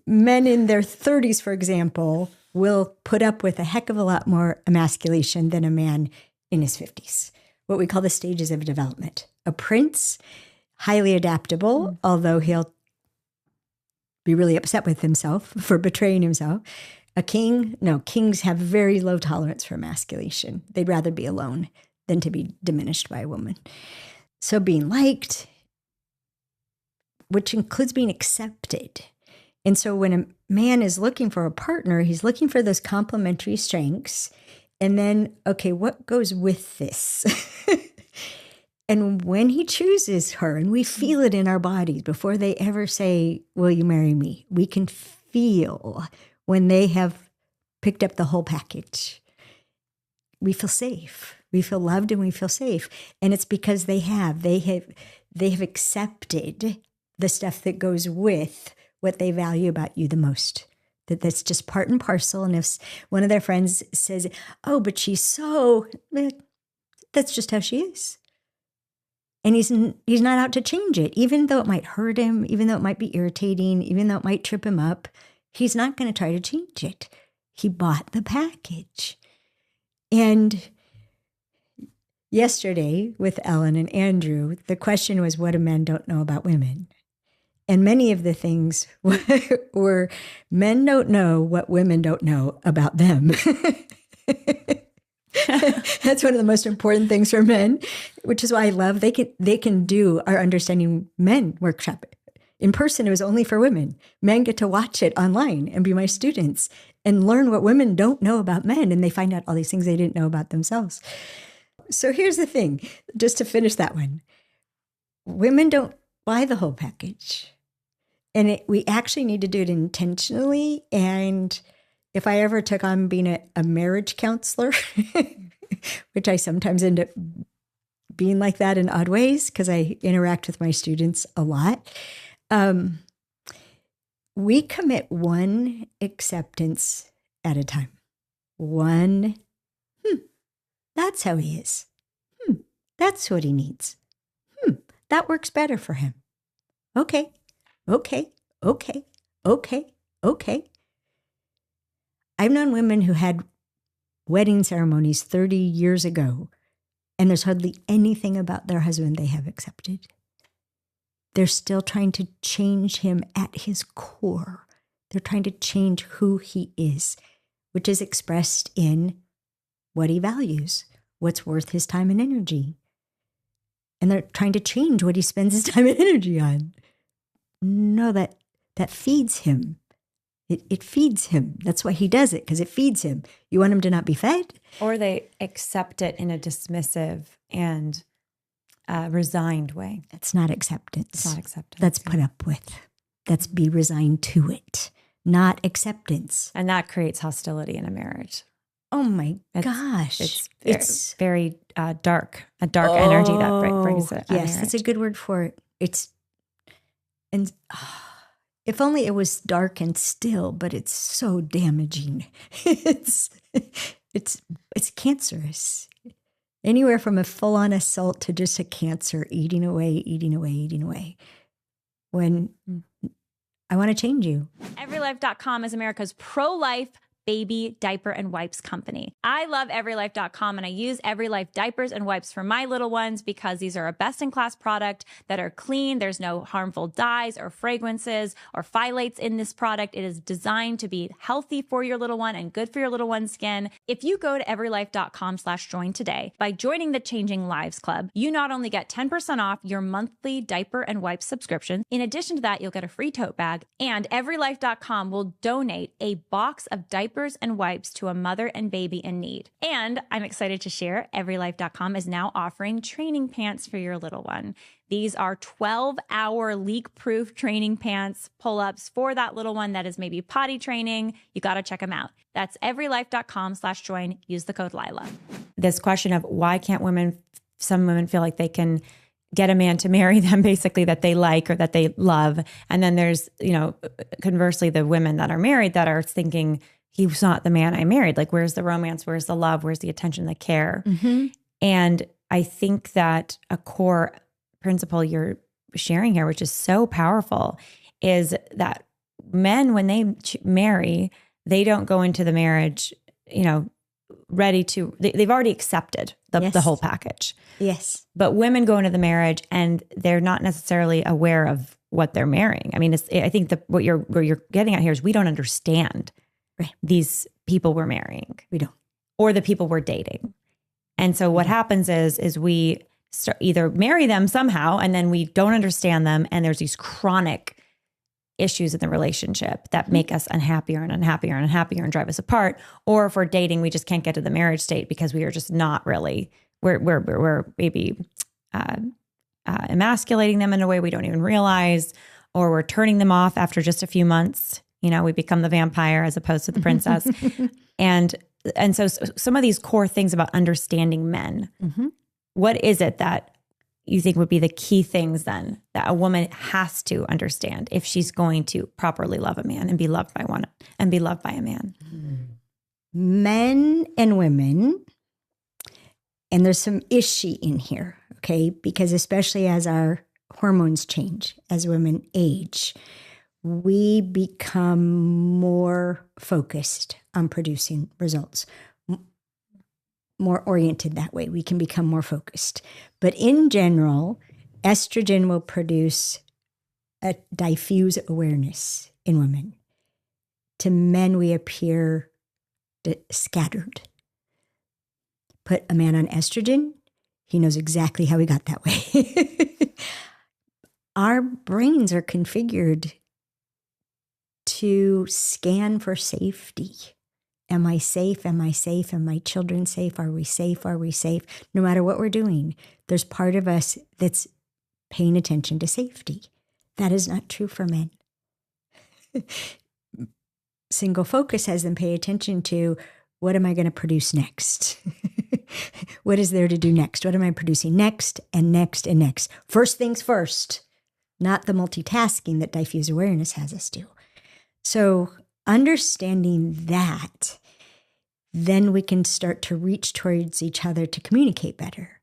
Men in their 30s, for example, will put up with a heck of a lot more emasculation than a man in his 50s, what we call the stages of development. A prince, highly adaptable, although he'll be really upset with himself for betraying himself. A king, no, kings have very low tolerance for emasculation. They'd rather be alone than to be diminished by a woman. So being liked, which includes being accepted. And so when a man is looking for a partner, he's looking for those complementary strengths. And then, okay, what goes with this? And when he chooses her, and we feel it in our bodies before they ever say, will you marry me? We can feel when they have picked up the whole package. We feel safe. We feel loved and we feel safe. And it's because they have accepted the stuff that goes with what they value about you the most. That's just part and parcel. And if one of their friends says, oh, but she's so, that's just how she is. And he's not out to change it, even though it might hurt him, even though it might be irritating, even though it might trip him up. He's not going to try to change it. He bought the package. And yesterday with Ellen and Andrew, the question was, what do men don't know about women? And many of the things were men don't know what women don't know about them. That's one of the most important things for men, which is why I love they can do our Understanding Men workshop. In person, it was only for women. Men get to watch it online and be my students and learn what women don't know about men. And they find out all these things they didn't know about themselves. So here's the thing, just to finish that one. Women don't buy the whole package. And we actually need to do it intentionally. And if I ever took on being a marriage counselor, which I sometimes end up being like that in odd ways because I interact with my students a lot, we commit one acceptance at a time. One, that's how he is. That's what he needs. That works better for him. Okay. I've known women who had wedding ceremonies 30 years ago, and there's hardly anything about their husband they have accepted. They're still trying to change him at his core. They're trying to change who he is, which is expressed in what he values, what's worth his time and energy. And they're trying to change what he spends his time and energy on. No, that feeds him. It feeds him. That's why he does it, because it feeds him. You want him to not be fed? Or they accept it in a dismissive and resigned way. That's not acceptance. It's not acceptance. That's put up with. That's be resigned to it, not acceptance. And that creates hostility in a marriage. Oh my gosh. It's very dark, a dark energy that brings it. Yes, that's a good word for it. If only it was dark and still, but it's so damaging. It's cancerous. Anywhere from a full-on assault to just a cancer eating away. When I want to change you. EveryLife.com is America's pro-life baby diaper and wipes company. I love EveryLife.com and I use EveryLife diapers and wipes for my little ones because these are a best-in-class product that are clean. There's no harmful dyes or fragrances or phthalates in this product. It is designed to be healthy for your little one and good for your little one's skin. If you go to EveryLife.com/join today, by joining the Changing Lives Club, you not only get 10% off your monthly diaper and wipe subscription, in addition to that, you'll get a free tote bag, and EveryLife.com will donate a box of diapers and wipes to a mother and baby in need. And I'm excited to share, EveryLife.com is now offering training pants for your little one. These are 12-hour leak-proof training pants, pull-ups for that little one that is maybe potty training. You got to check them out. That's EveryLife.com/join. Use the code Lila. This question of why can't some women feel like they can get a man to marry them, basically, that they like or that they love. And then there's, conversely, the women that are married that are thinking, he's not the man I married. Like, where's the romance? Where's the love? Where's the attention, the care? Mm-hmm. And I think that a core principle you're sharing here, which is so powerful, is that men, when they marry, they don't go into the marriage, ready to, they've already accepted the whole package. Yes. But women go into the marriage and they're not necessarily aware of what they're marrying. I mean, I think what you're getting at here is we don't understand these people we're marrying. We don't. Or the people we're dating. And so what happens is we either marry them somehow and then we don't understand them. And there's these chronic issues in the relationship that make us unhappier and unhappier and unhappier and drive us apart. Or if we're dating, we just can't get to the marriage state because we are just not really, we're maybe emasculating them in a way we don't even realize, or we're turning them off after just a few months. We become the vampire as opposed to the princess. And so some of these core things about understanding men, what is it that you think would be the key things then that a woman has to understand if she's going to properly love a man and be loved by one and be loved by a man? Men and women, and there's some ishi in here, okay? Because especially as our hormones change, as women age, we become more focused on producing results, more oriented that way. We can become more focused. But in general, estrogen will produce a diffuse awareness in women. To men, we appear scattered. Put a man on estrogen, he knows exactly how he got that way. Our brains are configured to scan for safety. Am I safe? Am I safe? Am my children safe? Are we safe? Are we safe? No matter what we're doing, there's part of us that's paying attention to safety. That is not true for men. Single focus has them pay attention to, what am I going to produce next? What is there to do next? What am I producing next and next and next? First things first, not the multitasking that diffuse awareness has us do. So understanding that, then we can start to reach towards each other to communicate better.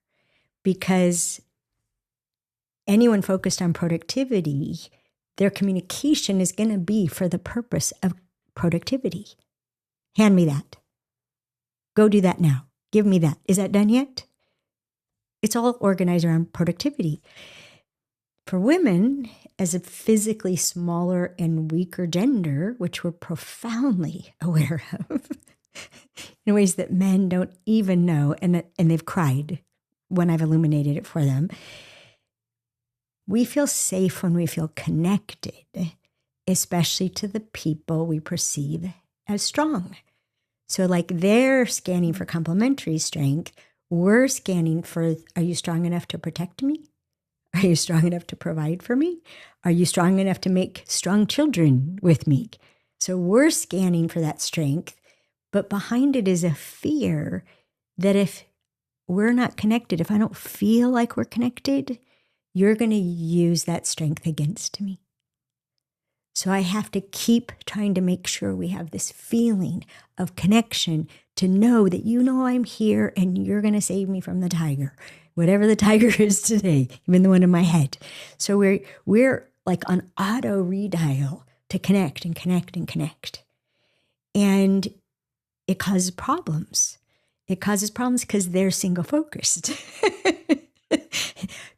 Because anyone focused on productivity, their communication is going to be for the purpose of productivity. Hand me that. Go do that now. Give me that. Is that done yet? It's all organized around productivity. For women, as a physically smaller and weaker gender, which we're profoundly aware of, in ways that men don't even know, and they've cried when I've illuminated it for them, we feel safe when we feel connected, especially to the people we perceive as strong. So like they're scanning for complementary strength, we're scanning for, are you strong enough to protect me? Are you strong enough to provide for me? Are you strong enough to make strong children with me? So we're scanning for that strength, but behind it is a fear that if we're not connected, if I don't feel like we're connected, you're going to use that strength against me. So I have to keep trying to make sure we have this feeling of connection, to know that I'm here and you're going to save me from the tiger, whatever the tiger is today, even the one in my head. So we're like on auto redial to connect and connect and connect. And it causes problems. It causes problems because they're single focused.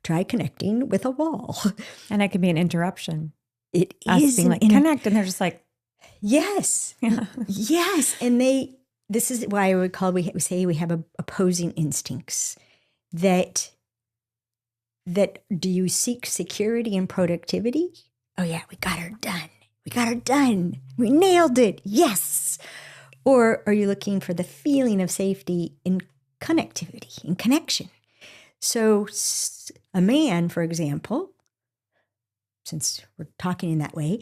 Try connecting with a wall. And that can be an interruption. It Us is being like, connect, and they're just like, yes, yeah. Yes. And this is why we say we have opposing instincts. That do you seek security and productivity? Oh yeah, we got her done. We got her done. We nailed it. Yes. Or are you looking for the feeling of safety in connectivity, in connection? So a man, for example, since we're talking in that way,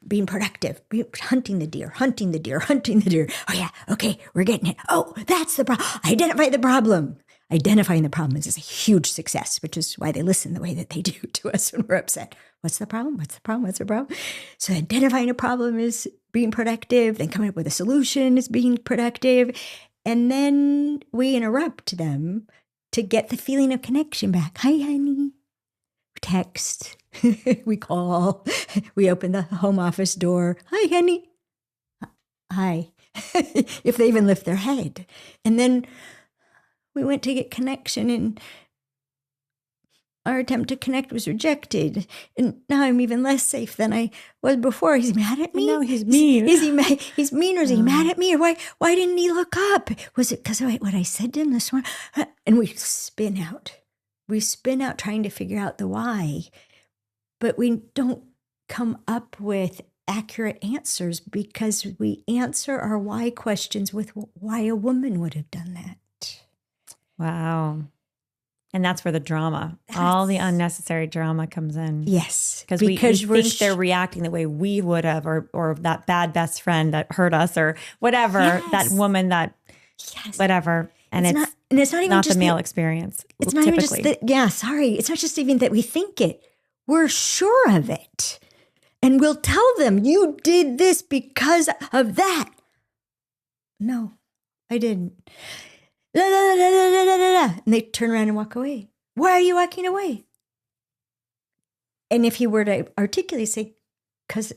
being productive, hunting the deer. Oh yeah, okay, we're getting it. Oh, that's the problem. Identify the problem. Identifying the problem is a huge success, which is why they listen the way that they do to us when we're upset. What's the problem? What's the problem? What's the problem? So identifying a problem is being productive, then coming up with a solution is being productive. And then we interrupt them to get the feeling of connection back. Hi, honey. Text. We call. We open the home office door. Hi, honey. Hi. If they even lift their head. And then we went to get connection, and our attempt to connect was rejected. And now I'm even less safe than I was before. He's mad at me? No, he's mean. Is he mad? He's mean, or is he mad at me? Or why didn't he look up? Was it because of what I said to him this morning? And we spin out. We spin out trying to figure out the why. But we don't come up with accurate answers because we answer our why questions with why a woman would have done that. Wow. And that's where the drama, all the unnecessary drama comes in. Yes. Because we think they're reacting the way we would have, or that bad best friend that hurt us, or whatever, that woman that, whatever. And it's not even not just the male experience. It's not typically. even just it's not just even that we think it. We're sure of it. And we'll tell them, you did this because of that. No, I didn't. La, la, la, la, la, la, la, la. And they turn around and walk away. Why are you walking away? And if he were to articulate, say, because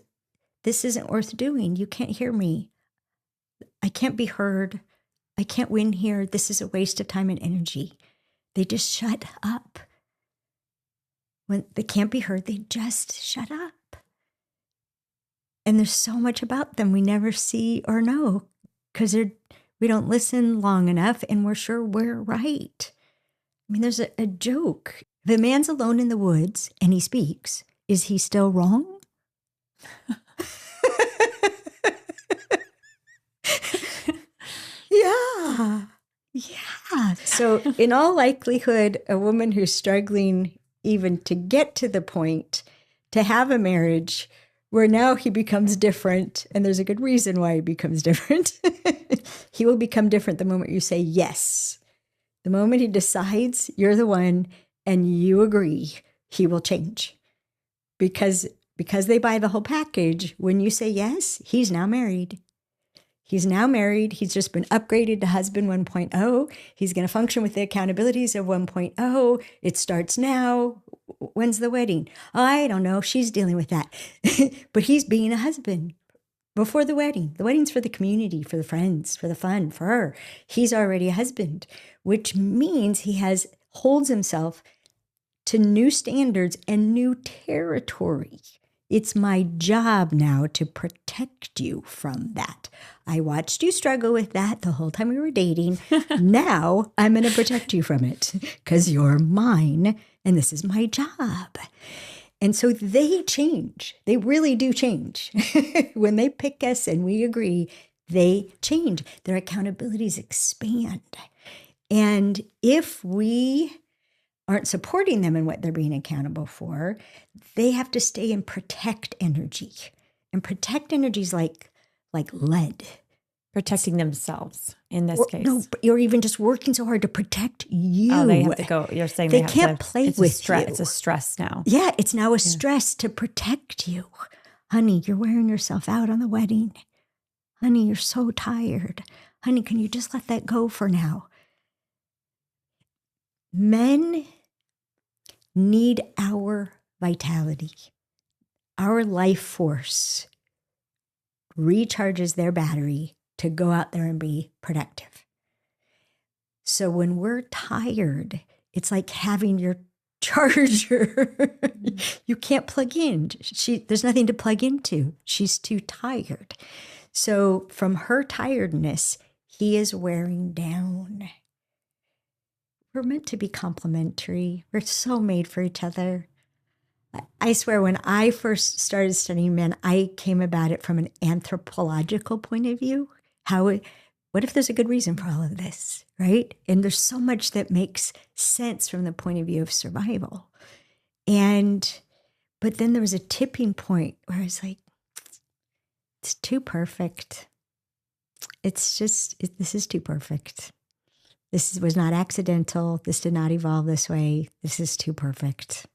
this isn't worth doing. You can't hear me. I can't be heard. I can't win here. This is a waste of time and energy. They just shut up. When they can't be heard, they just shut up. And there's so much about them we never see or know because we don't listen long enough, and we're sure we're right. I mean, there's a joke. If a man's alone in the woods and he speaks, is he still wrong? Yeah. So in all likelihood, a woman who's struggling even to get to the point to have a marriage where now he becomes different, and there's a good reason why he becomes different. He will become different the moment you say yes. The moment he decides you're the one and you agree, he will change. Because they buy the whole package, when you say yes, he's now married. He's now married. He's just been upgraded to husband 1.0. He's going to function with the accountabilities of 1.0. It starts now. When's the wedding? I don't know. She's dealing with that. But he's being a husband before the wedding. The wedding's for the community, for the friends, for the fun, for her. He's already a husband, which means he holds himself to new standards and new territory. It's my job now to protect you from that. I watched you struggle with that the whole time we were dating. Now I'm going to protect you from it because you're mine and this is my job. And so they change. They really do change. When they pick us and we agree, they change. Their accountabilities expand. And if we aren't supporting them in what they're being accountable for, they have to stay in protect energy. And protect energy is like lead. Protecting themselves in this case. No, you're even just working so hard to protect you. Oh, they have to go. You're saying they can't play with you. It's a stress now. Yeah, it's now a stress to protect you. Honey, you're wearing yourself out on the wedding. Honey, you're so tired. Honey, can you just let that go for now? Men need our vitality. Our life force recharges their battery to go out there and be productive. So when we're tired, it's like having your charger. You can't plug in. There's nothing to plug into. She's too tired. So from her tiredness, he is wearing down. We're meant to be complementary. We're so made for each other. I swear, when I first started studying men, I came about it from an anthropological point of view. What if there's a good reason for all of this, right? And there's so much that makes sense from the point of view of survival. But then there was a tipping point where I was like, it's too perfect. This is too perfect. This was not accidental. This did not evolve this way. This is too perfect.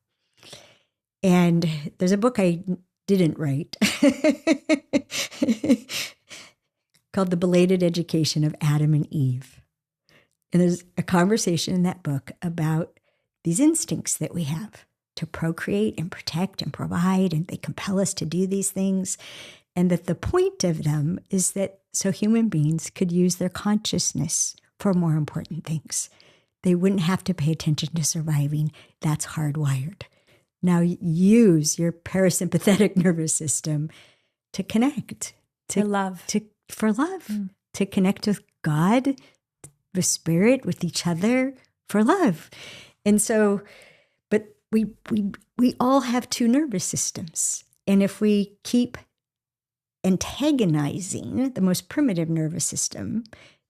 And there's a book I didn't write called The Belated Education of Adam and Eve. And there's a conversation in that book about these instincts that we have to procreate and protect and provide, and they compel us to do these things. And that the point of them is that so human beings could use their consciousness for more important things. They wouldn't have to pay attention to surviving. That's hardwired. Now use your parasympathetic nervous system to connect, to love, for love, to connect with God, with spirit, with each other, for love. And so, but we all have two nervous systems. And if we keep antagonizing the most primitive nervous system,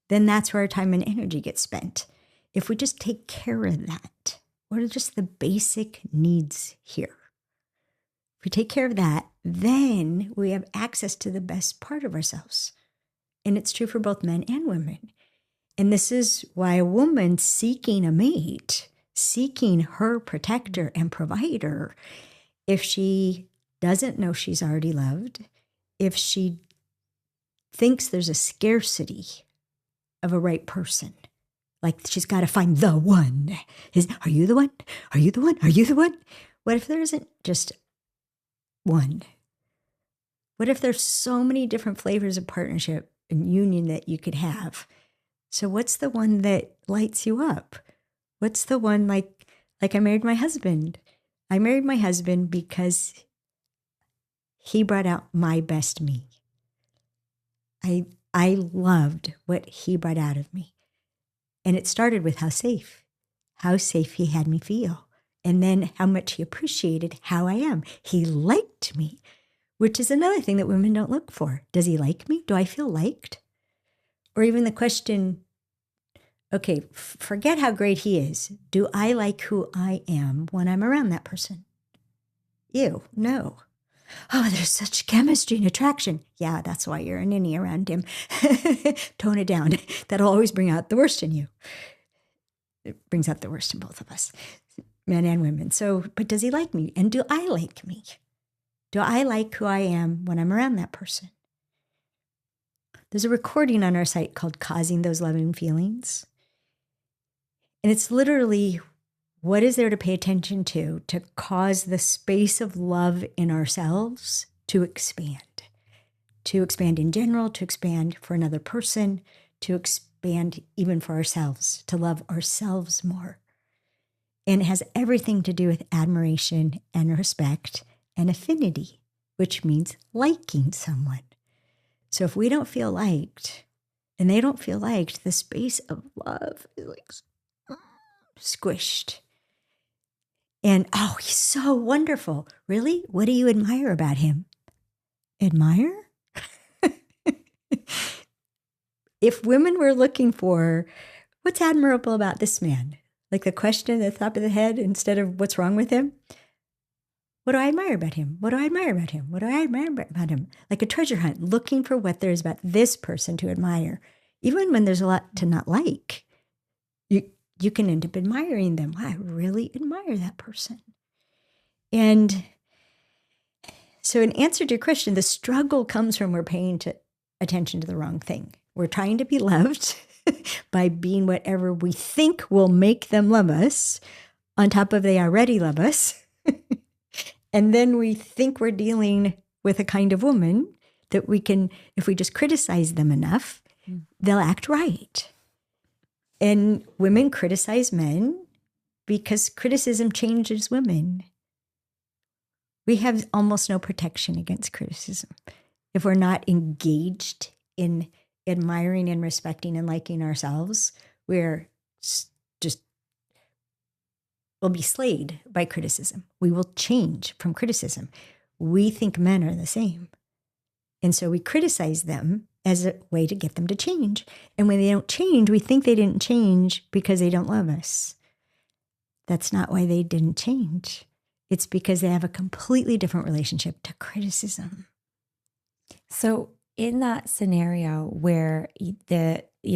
then that's where our time and energy gets spent. If we just take care of that, what are just the basic needs here? If we take care of that, then we have access to the best part of ourselves. And it's true for both men and women. And this is why a woman seeking a mate, seeking her protector and provider, if she doesn't know she's already loved, if she thinks there's a scarcity of a right person, like she's got to find the one. Are you the one? Are you the one? Are you the one? What if there isn't just one? What if there's so many different flavors of partnership and union that you could have? So what's the one that lights you up? What's the one like I married my husband? I married my husband because he brought out my best me. I loved what he brought out of me. And it started with how safe he had me feel. And then how much he appreciated how I am. He liked me, which is another thing that women don't look for. Does he like me? Do I feel liked? Or even the question, okay, forget how great he is. Do I like who I am when I'm around that person? Ew, no. Oh, there's such chemistry and attraction. Yeah, that's why you're a ninny around him. Tone it down. That'll always bring out the worst in you. It brings out the worst in both of us, men and women. So, but does he like me? And do I like me? Do I like who I am when I'm around that person? There's a recording on our site called Causing Those Loving Feelings. And it's literally, what is there to pay attention to cause the space of love in ourselves to expand in general, to expand for another person, to expand even for ourselves, to love ourselves more. And it has everything to do with admiration and respect and affinity, which means liking someone. So if we don't feel liked and they don't feel liked, the space of love is like squished. And, oh, he's so wonderful. Really? What do you admire about him? Admire? If women were looking for, what's admirable about this man? Like the question at the top of the head instead of what's wrong with him? What do I admire about him? What do I admire about him? What do I admire about him? Like a treasure hunt, looking for what there is about this person to admire. Even when there's a lot to not like, you can end up admiring them. Wow, I really admire that person. And so in answer to your question, the struggle comes from we're paying attention to the wrong thing. We're trying to be loved by being whatever we think will make them love us, on top of they already love us. And then we think we're dealing with a kind of woman that we can, if we just criticize them enough, they'll act right. And women criticize men because criticism changes women. We have almost no protection against criticism. If we're not engaged in admiring and respecting and liking ourselves, we'll be slayed by criticism. We will change from criticism. We think men are the same. And so we criticize them as a way to get them to change. And when they don't change, we think they didn't change because they don't love us. That's not why they didn't change. It's because they have a completely different relationship to criticism. So in that scenario where you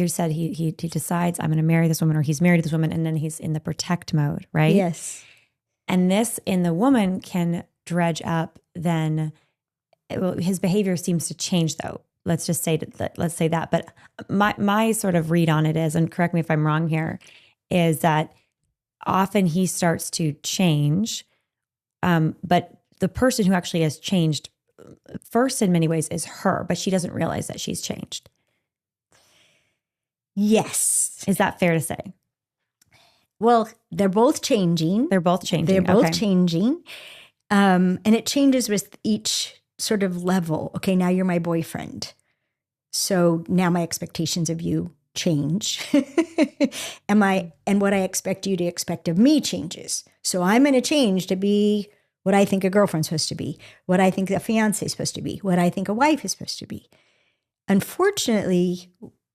said he decides I'm going to marry this woman, or he's married this woman, and then he's in the protect mode, right? Yes. And this in the woman can dredge up then his behavior seems to change though. let's say that. But my sort of read on it is, and correct me if I'm wrong here, is that often he starts to change, but the person who actually has changed first in many ways is her, but she doesn't realize that she's changed. Yes. Is that fair to say? Well, they're both changing. They're both changing. They're both Okay. changing. And it changes with each sort of level. Okay, now you're my boyfriend. So now my expectations of you change. And what I expect you to expect of me changes. So I'm going to change to be what I think a girlfriend's supposed to be, what I think a fiance is supposed to be, what I think a wife is supposed to be. Unfortunately,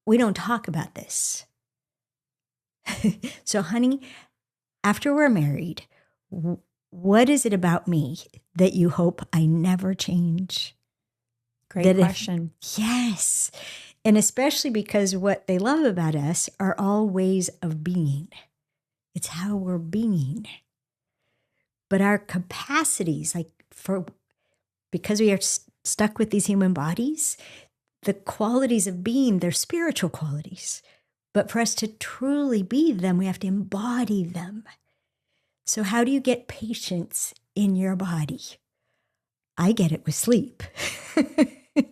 we don't talk about this. So, honey, after we're married, what is it about me that you hope I never change? Great question. Yes. And especially because what they love about us are all ways of being. It's how we're being. But our capacities, because we are stuck with these human bodies, the qualities of being, they're spiritual qualities. But for us to truly be them, we have to embody them. So how do you get patience in your body? I get it with sleep. A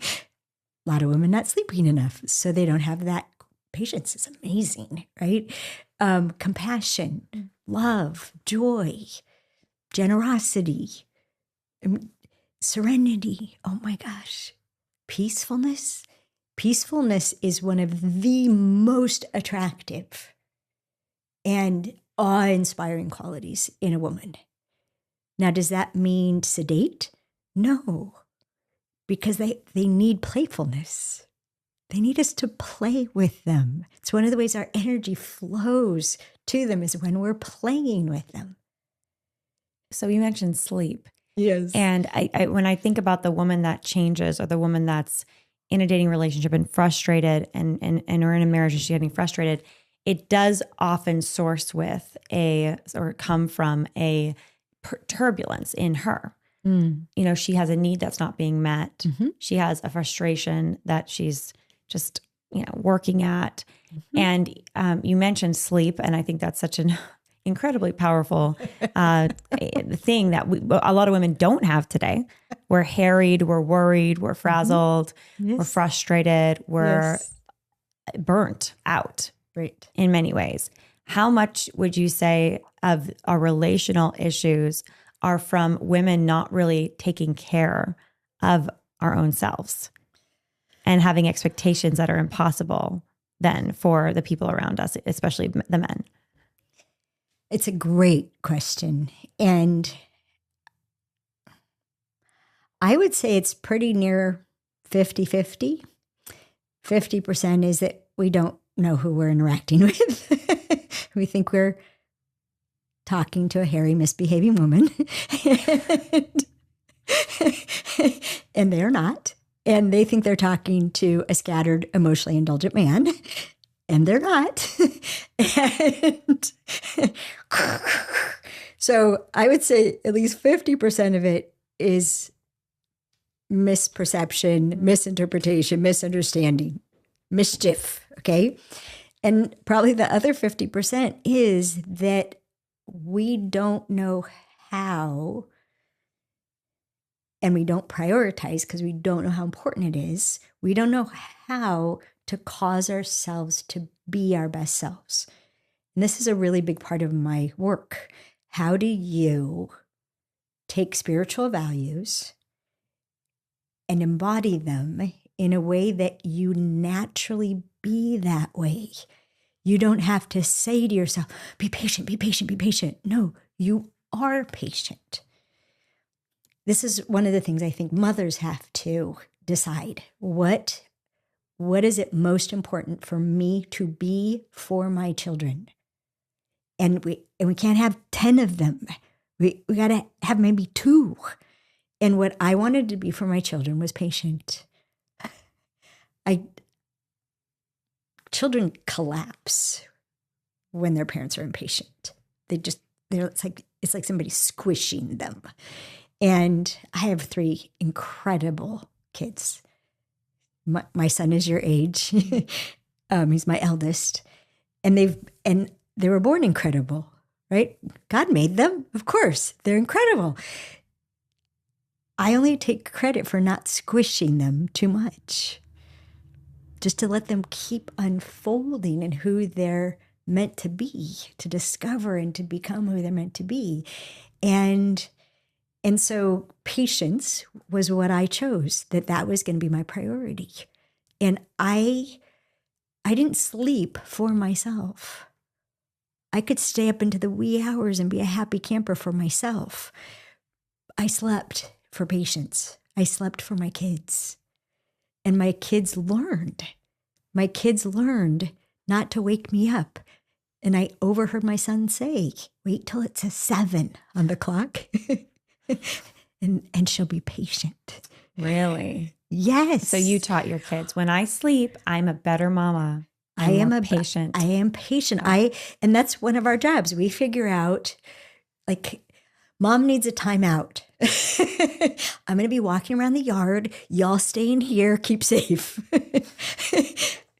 lot of women not sleeping enough, so they don't have that patience. It's amazing, right? Compassion, love, joy, generosity, serenity. Oh my gosh. Peacefulness. Peacefulness is one of the most attractive and awe-inspiring qualities in a woman. Now, does that mean sedate? No, because they need playfulness. They need us to play with them. It's one of the ways our energy flows to them is when we're playing with them. So you mentioned sleep. Yes. And I when I think about the woman that changes, or the woman that's in a dating relationship and frustrated and or in a marriage and she's getting frustrated, it does often come from a turbulence in her. You know, she has a need that's not being met. Mm-hmm. She has a frustration that she's just, working at. Mm-hmm. And you mentioned sleep, and I think that's such an incredibly powerful thing that a lot of women don't have today. We're harried, we're worried, we're frazzled, mm-hmm. Yes. We're frustrated, we're burnt out, right, in many ways. How much would you say of our relational issues are from women not really taking care of our own selves and having expectations that are impossible then for the people around us, especially the men? It's a great question. And I would say it's pretty near 50-50. 50% is that we don't know who we're interacting with. We think we're talking to a hairy, misbehaving woman. And they're not. And they think they're talking to a scattered, emotionally indulgent man. And they're not. And so I would say at least 50% of it is misperception, misinterpretation, misunderstanding, mischief, okay? And probably the other 50% is that we don't know how, and we don't prioritize because we don't know how important it is. We don't know how to cause ourselves to be our best selves. And this is a really big part of my work. How do you take spiritual values and embody them in a way that you naturally be that way? You don't have to say to yourself, be patient, be patient, be patient. No, you are patient. This is one of the things I think mothers have to decide. What is it most important for me to be for my children? And we can't have 10 of them. We got to have maybe 2. And what I wanted to be for my children was patient. Children collapse when their parents are impatient. It's like somebody squishing them. And I have 3 incredible kids. My son is your age. He's my eldest. And they were born incredible, right? God made them. Of course, they're incredible. I only take credit for not squishing them too much. Just to let them keep unfolding in who they're meant to be, to discover and to become who they're meant to be. And so patience was what I chose, that was going to be my priority. And I didn't sleep for myself. I could stay up into the wee hours and be a happy camper for myself. I slept for patience. I slept for my kids. And my kids learned. My kids learned not to wake me up. And I overheard my son say, wait till it says 7 on the clock. and she'll be patient. Really? Yes. So you taught your kids, when I sleep, I'm a better mama. I am patient. I am patient. And that's one of our jobs. We figure out, like, Mom needs a timeout. I'm going to be walking around the yard. Y'all stay in here. Keep safe.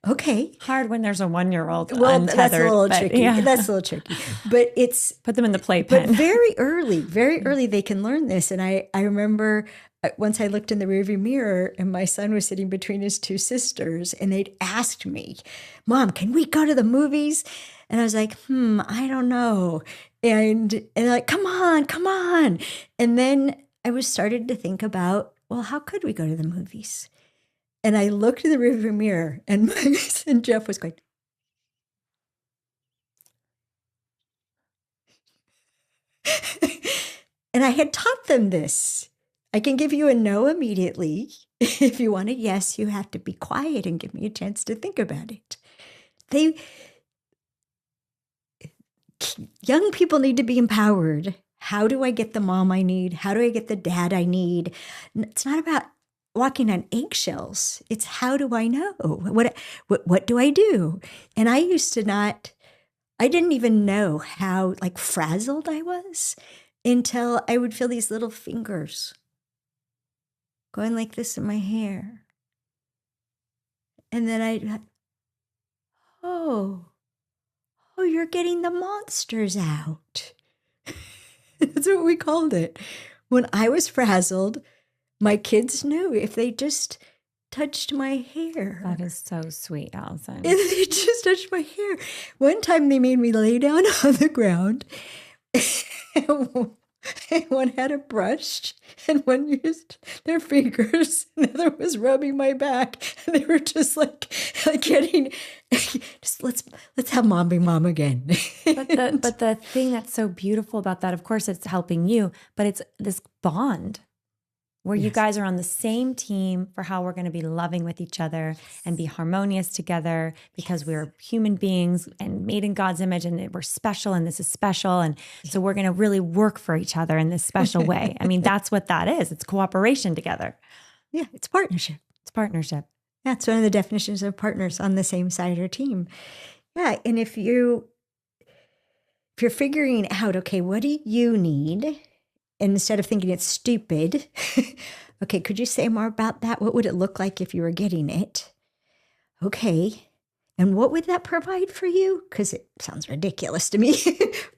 Okay. Hard when there's a 1-year-old Well, untethered, that's a little tricky. Yeah. That's a little tricky. But it's... Put them in the playpen. But very early, they can learn this. And I remember once I looked in the rearview mirror and my son was sitting between his 2 sisters and they'd asked me, Mom, can we go to the movies? And I was like, I don't know. And like, come on. And then I was started to think about, well, how could we go to the movies? And I looked in the rearview mirror and my son Jeff was going, and I had taught them this. I can give you a no immediately. If you want a yes, you have to be quiet and give me a chance to think about it. Young people need to be empowered. How do I get the mom I need? How do I get the dad I need? It's not about walking on eggshells. It's how do I know? What do I do? And I used to I didn't even know how like frazzled I was until I would feel these little fingers going like this in my hair. And then oh, you're getting the monsters out. That's what we called it. When I was frazzled, my kids knew if they just touched my hair. That is so sweet, Allison. If they just touched my hair. One time they made me lay down on the ground. And one had a brush and one used their fingers. And the other was rubbing my back. And they were just like getting, just let's have mom be mom again. But the thing that's so beautiful about that, of course, it's helping you, but it's this bond where you guys are on the same team for how we're going to be loving with each other and be harmonious together because we're human beings and made in God's image and we're special and this is special. And so we're going to really work for each other in this special way. I mean, that's what that is. It's cooperation together. Yeah, it's partnership. It's partnership. That's one of the definitions of partners on the same side or team. Yeah, and if you're figuring out, okay, what do you need? And instead of thinking it's stupid, okay, could you say more about that? What would it look like if you were getting it? Okay, and what would that provide for you? Because it sounds ridiculous to me,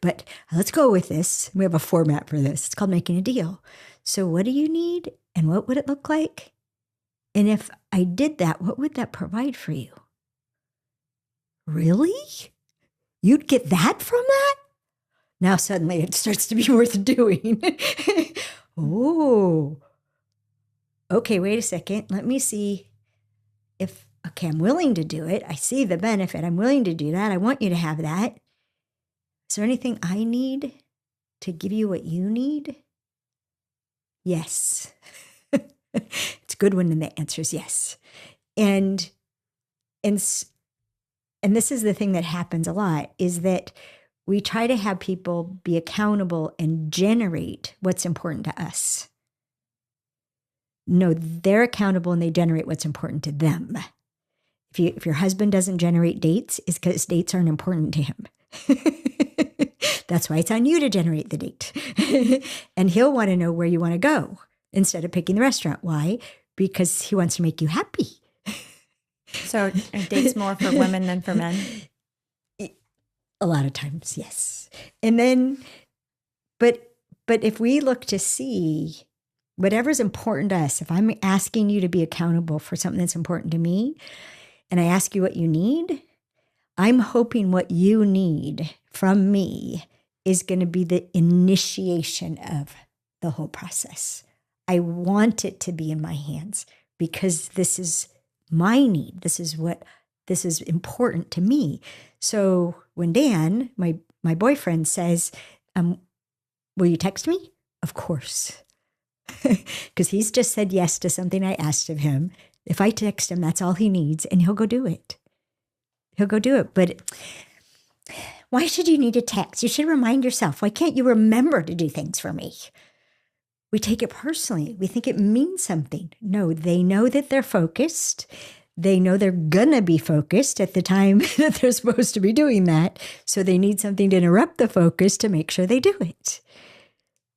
but let's go with this. We have a format for this. It's called Making a Deal. So what do you need and what would it look like? And if I did that, what would that provide for you? Really? You'd get that from that? Now suddenly it starts to be worth doing. Oh, okay, wait a second. Let me see if, okay, I'm willing to do it. I see the benefit. I'm willing to do that. I want you to have that. Is there anything I need to give you what you need? Yes. It's good when the answer is yes. And this is the thing that happens a lot, is that we try to have people be accountable and generate what's important to us. No, they're accountable and they generate what's important to them. If your husband doesn't generate dates, it's because dates aren't important to him. That's why it's on you to generate the date. And he'll want to know where you want to go instead of picking the restaurant. Why? Because he wants to make you happy. So it dates more for women than for men? A lot of times, yes. And then, but if we look to see whatever's important to us, if I'm asking you to be accountable for something that's important to me, and I ask you what you need, I'm hoping what you need from me is going to be the initiation of the whole process. I want it to be in my hands because this is my need. This is important to me. So when Dan, my boyfriend, says, will you text me? Of course. Because he's just said yes to something I asked of him. If I text him, that's all he needs, and he'll go do it. He'll go do it. But why should you need a text? You should remind yourself. Why can't you remember to do things for me? We take it personally. We think it means something. No, they know that they're focused. They know they're going to be focused at the time that they're supposed to be doing that. So they need something to interrupt the focus to make sure they do it.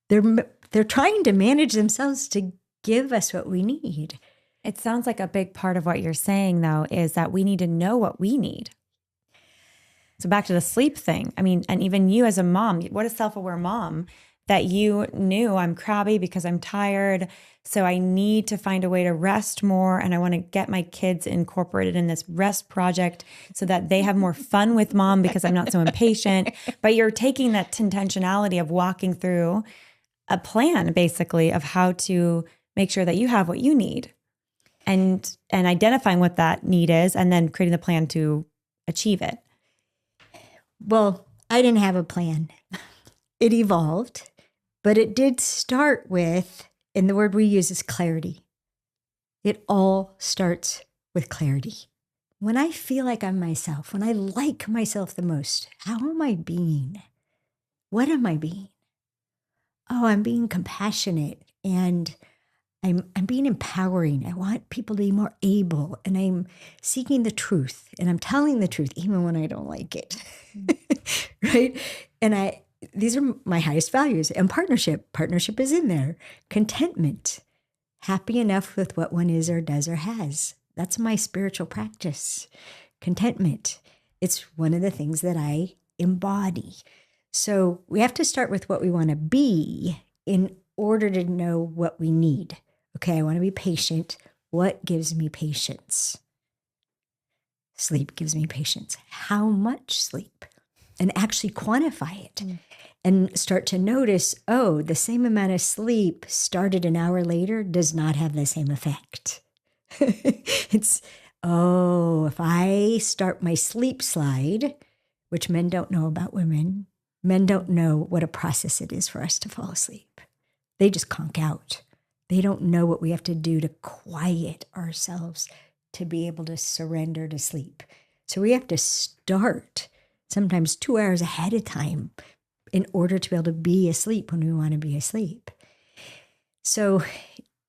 They're trying to manage themselves to give us what we need. It sounds like a big part of what you're saying, though, is that we need to know what we need. So back to the sleep thing. I mean, and even you as a mom, what a self-aware mom that you knew I'm crabby because I'm tired. So I need to find a way to rest more. And I want to get my kids incorporated in this rest project so that they have more fun with mom because I'm not so impatient. But you're taking that intentionality of walking through a plan, basically, of how to make sure that you have what you need and identifying what that need is and then creating the plan to achieve it. Well, I didn't have a plan. It evolved, but it did start with, and the word we use is clarity. It all starts with clarity. When I feel like I'm myself, when I like myself the most, how am I being? What am I being? Oh, I'm being compassionate and I'm being empowering. I want people to be more able, and I'm seeking the truth, and I'm telling the truth even when I don't like it. Right? And these are my highest values. And partnership is in there. Contentment, happy enough with what one is or does or has. That's my spiritual practice. Contentment. It's one of the things that I embody. So we have to start with what we want to be in order to know what we need. Okay, I want to be patient. What gives me patience? Sleep gives me patience. How much sleep? And actually quantify it and start to notice, oh, the same amount of sleep started an hour later does not have the same effect. If I start my sleep slide, which men don't know about women, men don't know what a process it is for us to fall asleep. They just conk out. They don't know what we have to do to quiet ourselves to be able to surrender to sleep. So we have to start sometimes 2 hours ahead of time in order to be able to be asleep when we want to be asleep. So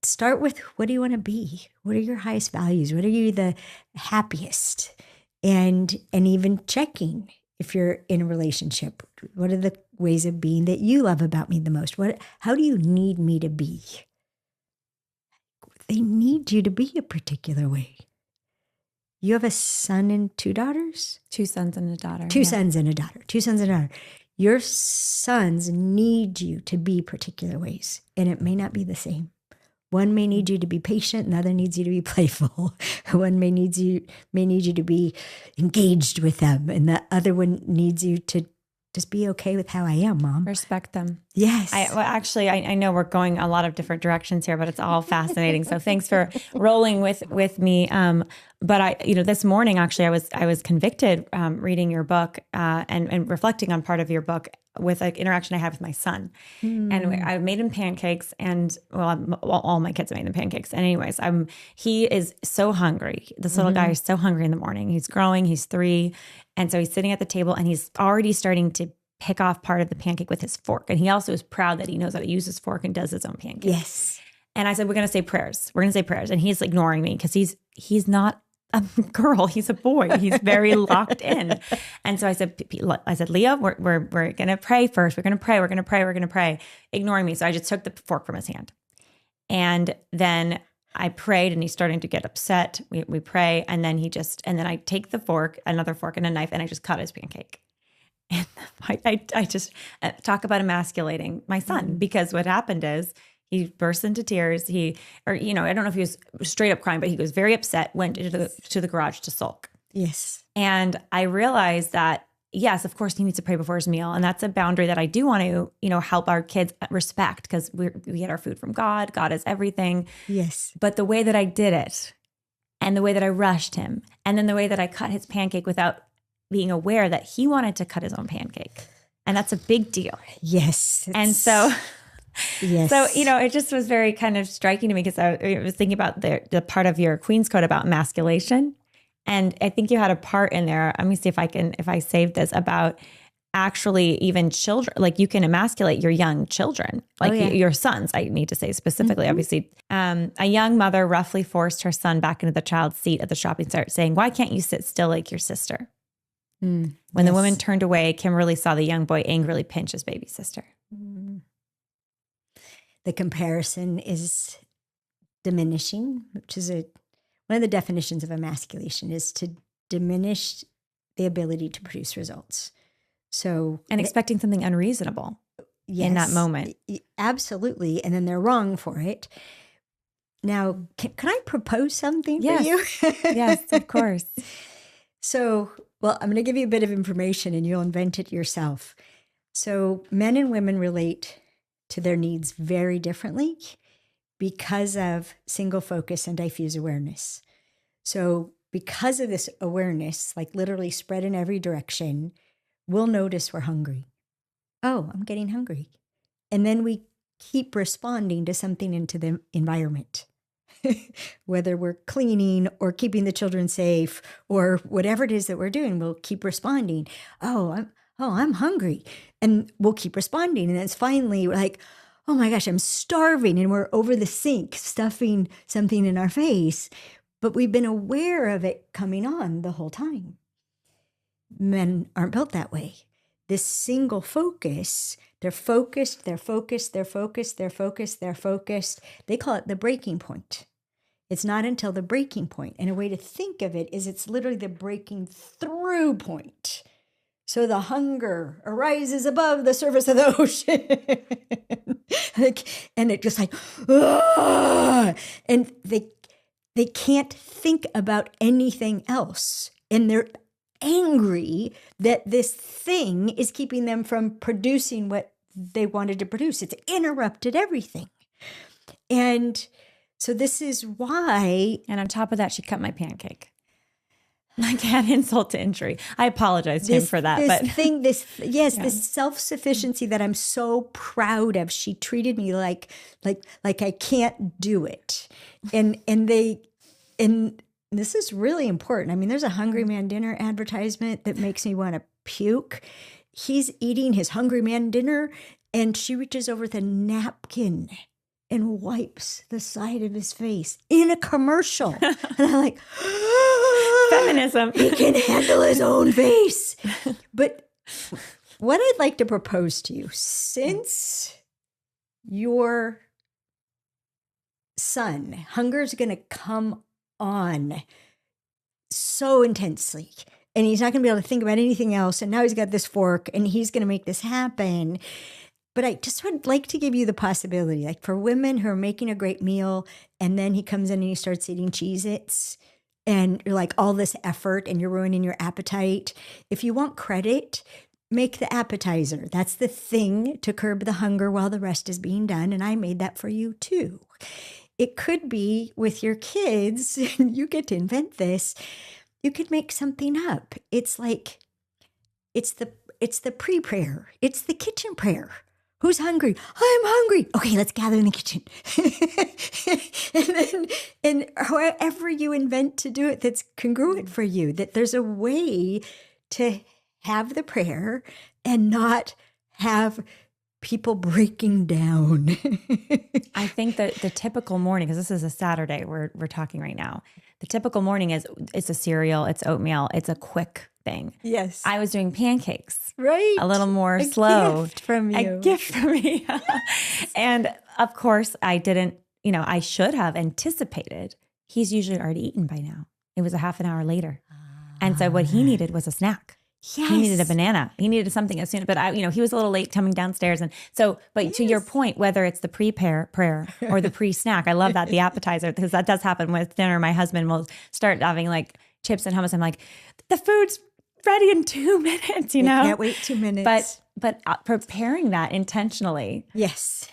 start with, what do you want to be? What are your highest values? What are you the happiest? And even checking if you're in a relationship, what are the ways of being that you love about me the most? How do you need me to be? They need you to be a particular way. You have a son and 2 daughters? 2 sons and a daughter. 2 sons and a daughter. 2 sons and a daughter. Your sons need you to be particular ways, and it may not be the same. One may need you to be patient, another needs you to be playful. One may need you to be engaged with them, and the other one needs you to just be okay with how I am, Mom. Respect them. Yes. I know we're going a lot of different directions here, but it's all fascinating. So thanks for rolling with me. But this morning, actually, I was convicted reading your book and reflecting on part of your book with an interaction I had with my son. And I made him pancakes, and all my kids have made them pancakes. And anyways, he is so hungry. This little guy is so hungry in the morning. He's growing, he's 3. And so he's sitting at the table and he's already starting to pick off part of the pancake with his fork. And he also is proud that he knows how to use his fork and does his own pancake. Yes. And I said, we're going to say prayers. We're going to say prayers. And he's ignoring me because he's not a girl. He's a boy. He's very locked in. And so I said, Leo, we're going to pray first. We're going to pray. Ignoring me. So I just took the fork from his hand. And then I prayed and he's starting to get upset. We pray. And then and then I take the fork, another fork and a knife, and I just cut his pancake. And I just talk about emasculating my son, because what happened is he burst into tears. I don't know if he was straight up crying, but he was very upset, went to the garage to sulk. Yes. And I realized that, yes, of course he needs to pray before his meal. And that's a boundary that I do want to, help our kids respect, because we get our food from God. God is everything. Yes. But the way that I did it, and the way that I rushed him, and then the way that I cut his pancake without being aware that he wanted to cut his own pancake. And that's a big deal. Yes. And so, yes. So, it just was very kind of striking to me, because I was thinking about the part of your Queen's Code about emasculation. And I think you had a part in there. Let me see if I saved this, about actually even children, like you can emasculate your young children, like your sons, I need to say specifically, obviously. A young mother roughly forced her son back into the child's seat at the shopping cart, saying, "Why can't you sit still like your sister?" When the woman turned away, Kimberly saw the young boy angrily pinch his baby sister. The comparison is diminishing, which is one of the definitions of emasculation, is to diminish the ability to produce results. So, and expecting something unreasonable in that moment. Absolutely. And then they're wrong for it. Now, can I propose something for you? Yes, of course. So, well, I'm going to give you a bit of information and you'll invent it yourself. So men and women relate to their needs very differently because of single focus and diffuse awareness. So because of this awareness, like literally spread in every direction, we'll notice we're hungry. Oh, I'm getting hungry. And then we keep responding to something into the environment. Whether we're cleaning or keeping the children safe or whatever it is that we're doing, we'll keep responding. I'm hungry. And we'll keep responding. And then it's finally like, oh my gosh, I'm starving. And we're over the sink stuffing something in our face. But we've been aware of it coming on the whole time. Men aren't built that way. This single focus, they're focused. They call it the breaking point. It's not until the breaking point. And a way to think of it is it's literally the breaking through point. So the hunger arises above the surface of the ocean. And it just like, and they can't think about anything else. And they're angry that this thing is keeping them from producing what they wanted to produce. It's interrupted everything. And so this is why. And on top of that, she cut my pancake. I can't insult to injury. I apologize to him for that. This self-sufficiency that I'm so proud of. She treated me like I can't do it. And this is really important. I mean, there's a Hungry Man dinner advertisement that makes me want to puke. He's eating his Hungry Man dinner and she reaches over with a napkin and wipes the side of his face in a commercial. And I'm like, feminism. He can handle his own face. But what I'd like to propose to you, since your son, hunger is going to come on so intensely, and he's not going to be able to think about anything else. And now he's got this fork and he's going to make this happen. But I just would like to give you the possibility, like for women who are making a great meal and then he comes in and he starts eating Cheez-Its and you're like all this effort and you're ruining your appetite. If you want credit, make the appetizer. That's the thing to curb the hunger while the rest is being done. And I made that for you too. It could be with your kids, and you get to invent this. You could make something up. It's like, it's the pre-prayer. It's the kitchen prayer. Who's hungry? I'm hungry. Okay, let's gather in the kitchen. and however you invent to do it that's congruent for you, that there's a way to have the prayer and not have people breaking down. I think that the typical morning, because this is a Saturday, we're talking right now. The typical morning is it's a cereal, it's oatmeal, it's a quick thing. Yes. I was doing pancakes. Right. A little more slow. A gift from you. A gift from me. And of course, I didn't, I should have anticipated, he's usually already eaten by now. It was a half an hour later. And so what he needed was a snack. Yes. He needed a banana. He needed something as soon, but he was a little late coming downstairs. And so, but to your point, whether it's the prayer or the pre-snack, I love that, the appetizer, because that does happen with dinner. My husband will start having like chips and hummus. I'm like, the food's ready in 2 minutes, Can't wait 2 minutes. But preparing that intentionally. Yes.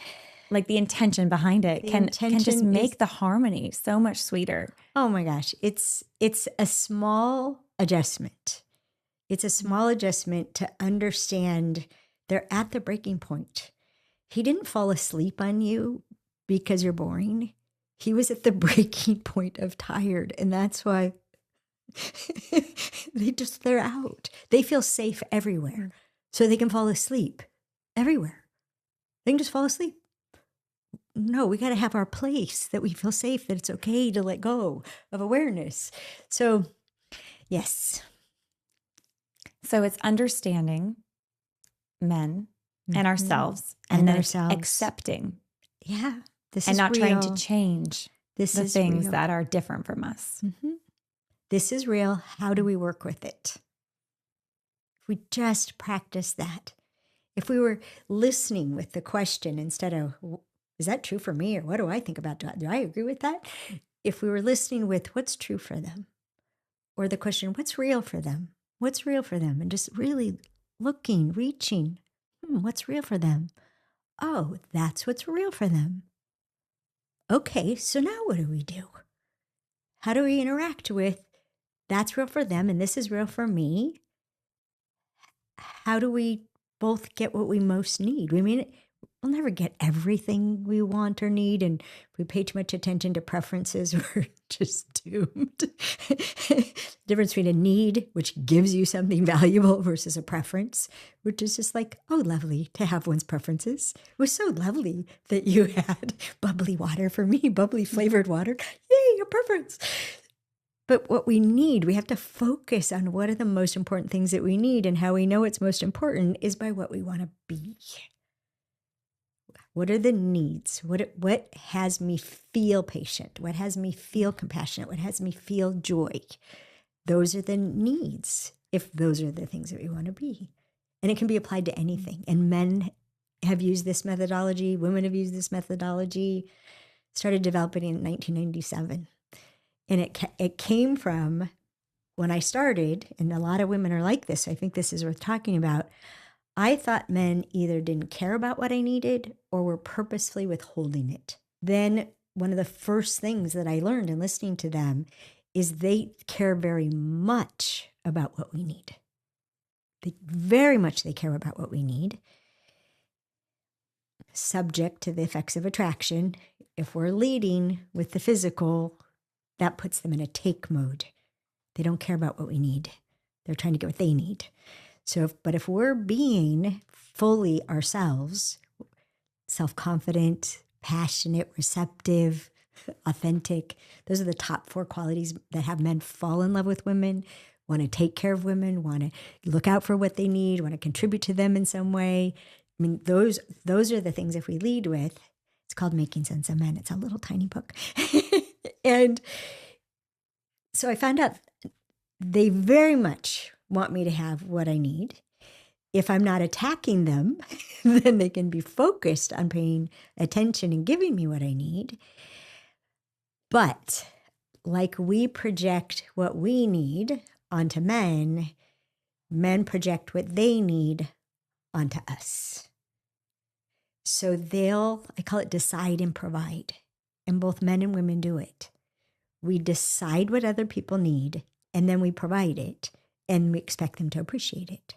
Like the intention behind it can just make the harmony so much sweeter. Oh my gosh. It's a small adjustment. It's a small adjustment to understand they're at the breaking point. He didn't fall asleep on you because you're boring. He was at the breaking point of tired. And that's why they're out. They feel safe everywhere. So they can fall asleep everywhere. They can just fall asleep. No, we got to have our place that we feel safe, that it's okay to let go of awareness. So, yes. So it's understanding men and ourselves, and then ourselves. Accepting. Yeah. This and is not real. trying to change the things real. that are different from us. Mm-hmm. This is real. How do we work with it? If we just practice that, if we were listening with the question instead of, is that true for me? Or what do I think about that? Do I agree with that? If we were listening with what's true for them, or the question, what's real for them? What's real for them? And just really looking, reaching, what's real for them? Oh, that's what's real for them. Okay, so now what do we do? How do we interact with that's real for them and this is real for me? How do we both get what we most need? We'll never get everything we want or need. And if we pay too much attention to preferences, we're just doomed. The difference between a need, which gives you something valuable, versus a preference, which is just like, oh, lovely to have one's preferences. It was so lovely that you had bubbly water for me, bubbly flavored water. Yay, a preference. But what we need, we have to focus on what are the most important things that we need, and how we know it's most important is by what we want to be. What are the needs? What has me feel patient? What has me feel compassionate? What has me feel joy? Those are the needs, if those are the things that we want to be. And it can be applied to anything. And men have used this methodology. Women have used this methodology. Started developing in 1997. And it came from when I started, and a lot of women are like this, so I think this is worth talking about. I thought men either didn't care about what I needed or were purposefully withholding it. Then one of the first things that I learned in listening to them is they care very much about what we need. They care about what we need. Subject to the effects of attraction. If we're leading with the physical, that puts them in a take mode. They don't care about what we need. They're trying to get what they need. But if we're being fully ourselves, self-confident, passionate, receptive, authentic, those are the top 4 qualities that have men fall in love with women, want to take care of women, want to look out for what they need, want to contribute to them in some way. I mean, those are the things if we lead with. It's called Making Sense of Men. It's a little tiny book. And so I found out they very much want me to have what I need. If I'm not attacking them, then they can be focused on paying attention and giving me what I need. But like we project what we need onto men, men project what they need onto us. So I call it decide and provide. And both men and women do it. We decide what other people need, and then we provide it. And we expect them to appreciate it.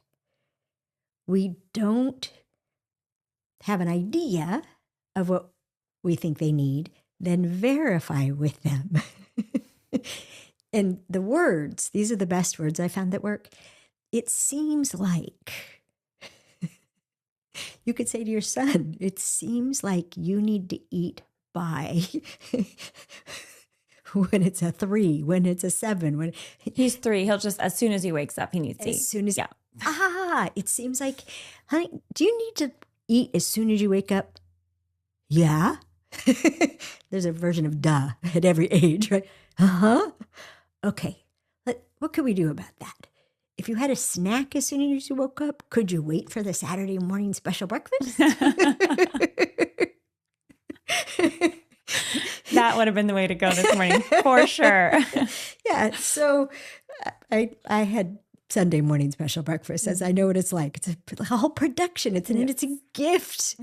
We don't have an idea of what we think they need, then verify with them. And the words, these are the best words I found that work. It seems like, you could say to your son, it seems like you need to eat by... when it's a 3, when it's a 7, when he's 3, he'll just, as soon as he wakes up, he needs to eat. As soon as, it seems like, honey, do you need to eat as soon as you wake up? Yeah. There's a version of duh at every age, right? Uh-huh. Okay. What could we do about that? If you had a snack as soon as you woke up, could you wait for the Saturday morning special breakfast? That would have been the way to go this morning, for sure. Yeah. So I had Sunday morning special breakfast, as I know what it's like. It's a whole production. It's a gift.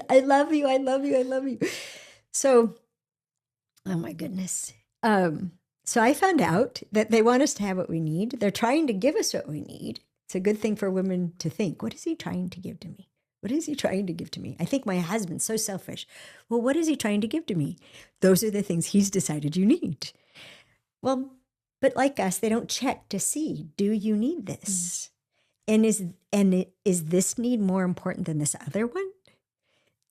I love you. I love you. I love you. So, oh my goodness. So I found out that they want us to have what we need. They're trying to give us what we need. It's a good thing for women to think, what is he trying to give to me? What is he trying to give to me? I think my husband's so selfish. Well, what is he trying to give to me? Those are the things he's decided you need. Well, but like us, they don't check to see, do you need this? And is this need more important than this other one?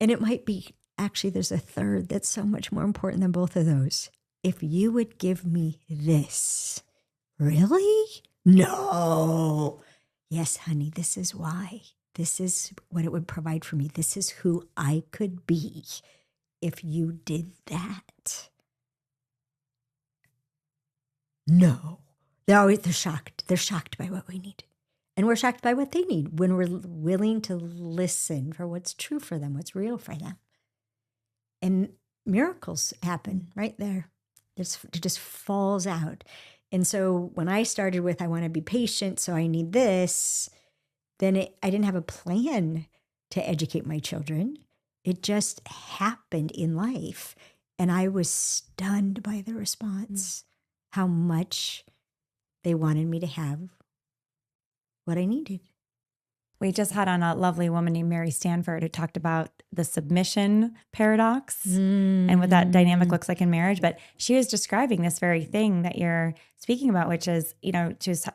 And it might be, actually, there's a third that's so much more important than both of those. If you would give me this. Really? No. Yes, honey, this is why. This is what it would provide for me. This is who I could be if you did that. No. They're shocked. They're shocked by what we need. And we're shocked by what they need when we're willing to listen for what's true for them, what's real for them. And miracles happen right there. It just falls out. And so when I started with, I want to be patient, so I need this, then I didn't have a plan to educate my children. It just happened in life. And I was stunned by the response, how much they wanted me to have what I needed. We just had on a lovely woman named Mary Stanford who talked about the submission paradox and what that dynamic looks like in marriage. But she was describing this very thing that you're speaking about, which is,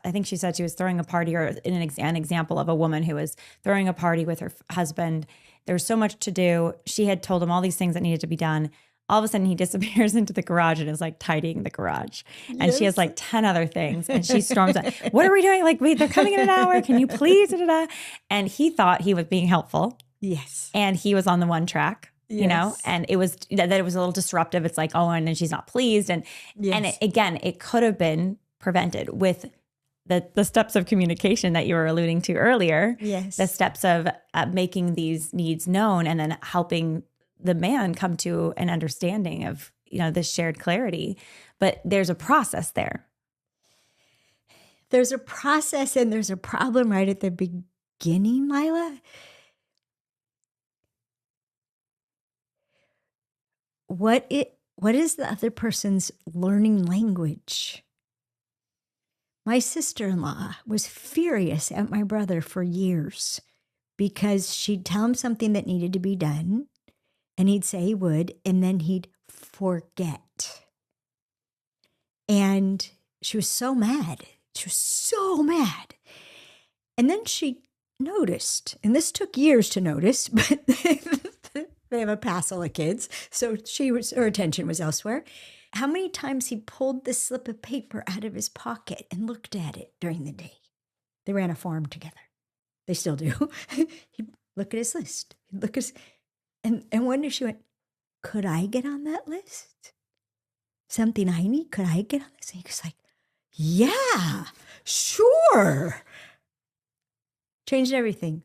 I think she said she was throwing a party, or an example of a woman who was throwing a party with her husband. There was so much to do. She had told him all these things that needed to be done. All of a sudden he disappears into the garage and is like tidying the garage. And she has like 10 other things. And she storms out, what are we doing? Like, wait, they're coming in an hour. Can you please? Da-da-da. And he thought he was being helpful. Yes. And he was on the one track, and it was that it was a little disruptive. It's like, oh, and then she's not pleased. And it could have been prevented with the steps of communication that you were alluding to earlier. Yes. The steps of making these needs known and then helping the man come to an understanding of, this shared clarity. But there's a process there. There's a process and there's a problem right at the beginning, Lila. What is the other person's learning language? My sister-in-law was furious at my brother for years because she'd tell him something that needed to be done, and he'd say he would, and then he'd forget. And she was so mad. She was so mad. And then she noticed, and this took years to notice, but they have a passel of kids, so her attention was elsewhere. How many times he pulled the slip of paper out of his pocket and looked at it during the day. They ran a farm together. They still do. He'd look at his list. He'd look at his, and one day she went, could I get on that list? Something I need? Could I get on this? And he was like, yeah, sure. Changed everything.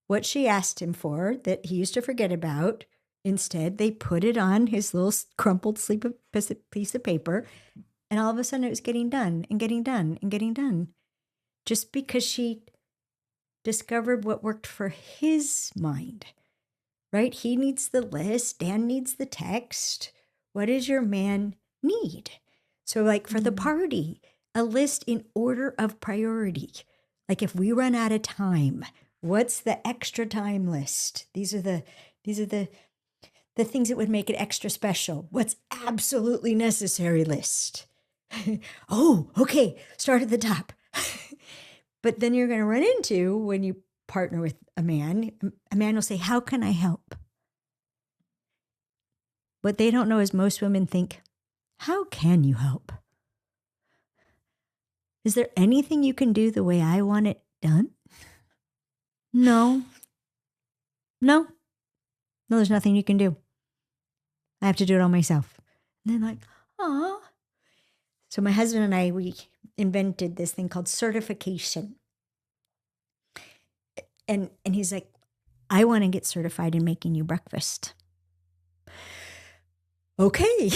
What she asked him for that he used to forget about, instead, they put it on his little crumpled piece of paper, and all of a sudden it was getting done and getting done and getting done. Just because she discovered what worked for his mind, right? He needs the list, Dan needs the text. What does your man need? So like for the party, a list in order of priority. Like if we run out of time, what's the extra time list? These are the things that would make it extra special. What's absolutely necessary list? Oh, okay, start at the top. But then you're going to run into, when you partner with a man will say, how can I help? What they don't know is most women think, how can you help? Is there anything you can do the way I want it done? No, there's nothing you can do. I have to do it all myself. And they're like, oh. So my husband and I, we invented this thing called certification. And he's like, I want to get certified in making you breakfast. Okay.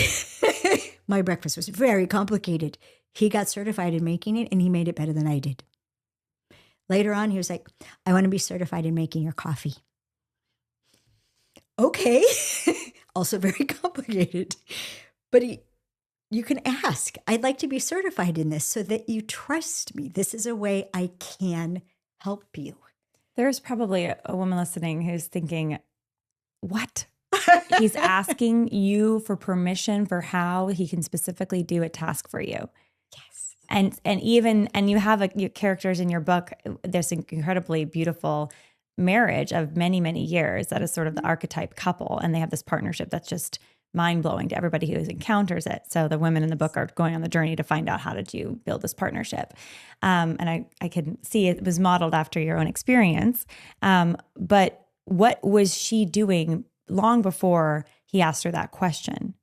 My breakfast was very complicated. He got certified in making it, and he made it better than I did. Later on, he was like, I want to be certified in making your coffee. Okay. Also very complicated. But you can ask, I'd like to be certified in this so that you trust me. This is a way I can help you. There's probably a woman listening who's thinking, what? He's asking you for permission for how he can specifically do a task for you. Yes. And you have your characters in your book. There's an incredibly beautiful marriage of many, many years that is sort of the archetype couple. And they have this partnership that's just mind-blowing to everybody who encounters it. So the women in the book are going on the journey to find out how did you build this partnership. And I can see it was modeled after your own experience. But what was she doing long before he asked her that question?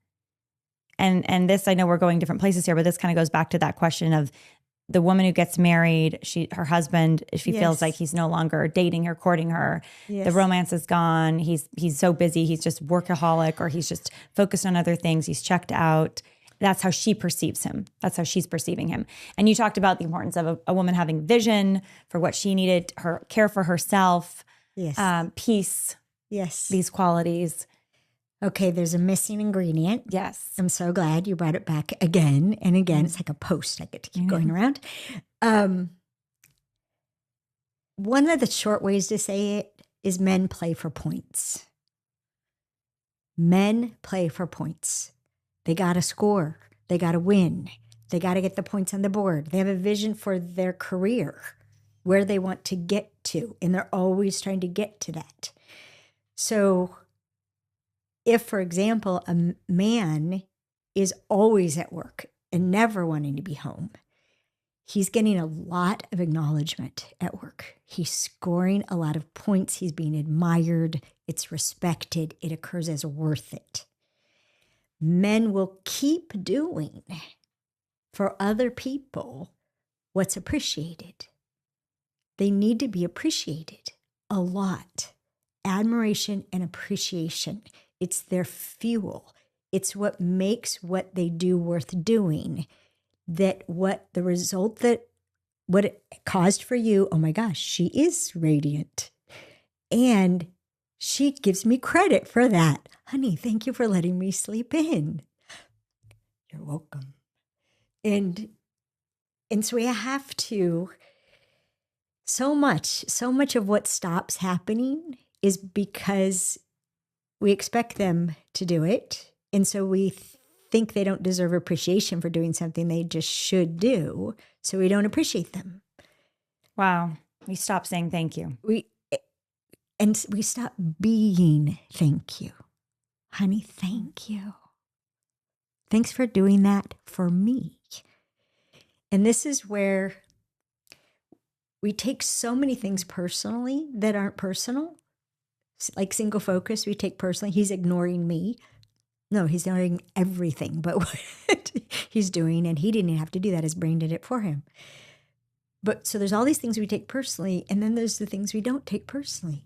And this, I know we're going different places here, but this kind of goes back to that question of the woman who gets married, her husband, she feels like he's no longer dating her, courting her. Yes. The romance is gone. He's so busy. He's just workaholic, or he's just focused on other things. He's checked out. That's how she perceives him. That's how she's perceiving him. And you talked about the importance of a woman having vision for what she needed, her care for herself, peace, these qualities. Okay, there's a missing ingredient. Yes. I'm so glad you brought it back again and again. It's like a post I get to keep going around. One of the short ways to say it is men play for points. Men play for points. They got to score. They got to win. They got to get the points on the board. They have a vision for their career, where they want to get to, and they're always trying to get to that. So if, for example, a man is always at work and never wanting to be home, he's getting a lot of acknowledgement at work. He's scoring a lot of points. He's being admired. It's respected. It occurs as worth it. Men will keep doing for other people what's appreciated. They need to be appreciated a lot. Admiration and appreciation. It's their fuel. It's what makes what they do worth doing. What it caused for you, oh my gosh, she is radiant. And she gives me credit for that. Honey, thank you for letting me sleep in. You're welcome. And so we have to, so much of what stops happening is because we expect them to do it. And so we think they don't deserve appreciation for doing something they just should do. So we don't appreciate them. Wow. We stop saying thank you. We stop being thank you. Honey, thank you. Thanks for doing that for me. And this is where we take so many things personally that aren't personal. Like single focus, we take personally. He's ignoring me. No, he's ignoring everything but what he's doing. And he didn't have to do that. His brain did it for him. But so there's all these things we take personally. And then there's the things we don't take personally.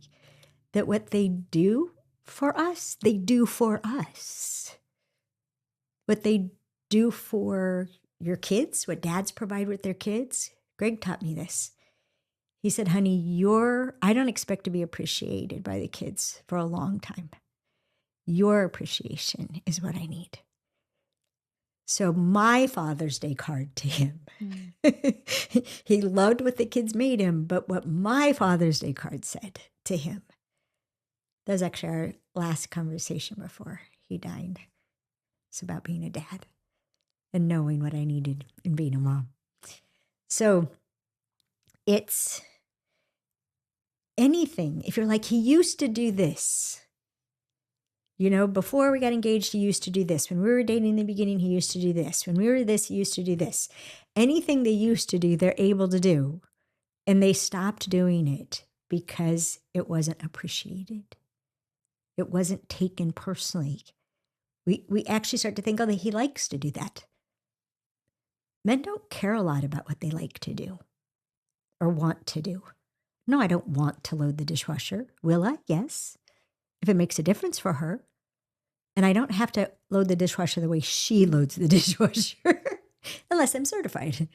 That what they do for us, they do for us. What they do for your kids, what dads provide with their kids. Greg taught me this. He said, honey, I don't expect to be appreciated by the kids for a long time. Your appreciation is what I need. So my Father's Day card to him, he loved what the kids made him, but what my Father's Day card said to him, that was actually our last conversation before he died. It's about being a dad and knowing what I needed in being a mom. So it's anything. If you're like, he used to do this, before we got engaged, he used to do this. When we were dating in the beginning, he used to do this. When we were this, he used to do this. Anything they used to do, they're able to do. And they stopped doing it because it wasn't appreciated. It wasn't taken personally. We actually start to think, oh, that he likes to do that. Men don't care a lot about what they like to do or want to do. No, I don't want to load the dishwasher. Will I? Yes. If it makes a difference for her. And I don't have to load the dishwasher the way she loads the dishwasher, unless I'm certified.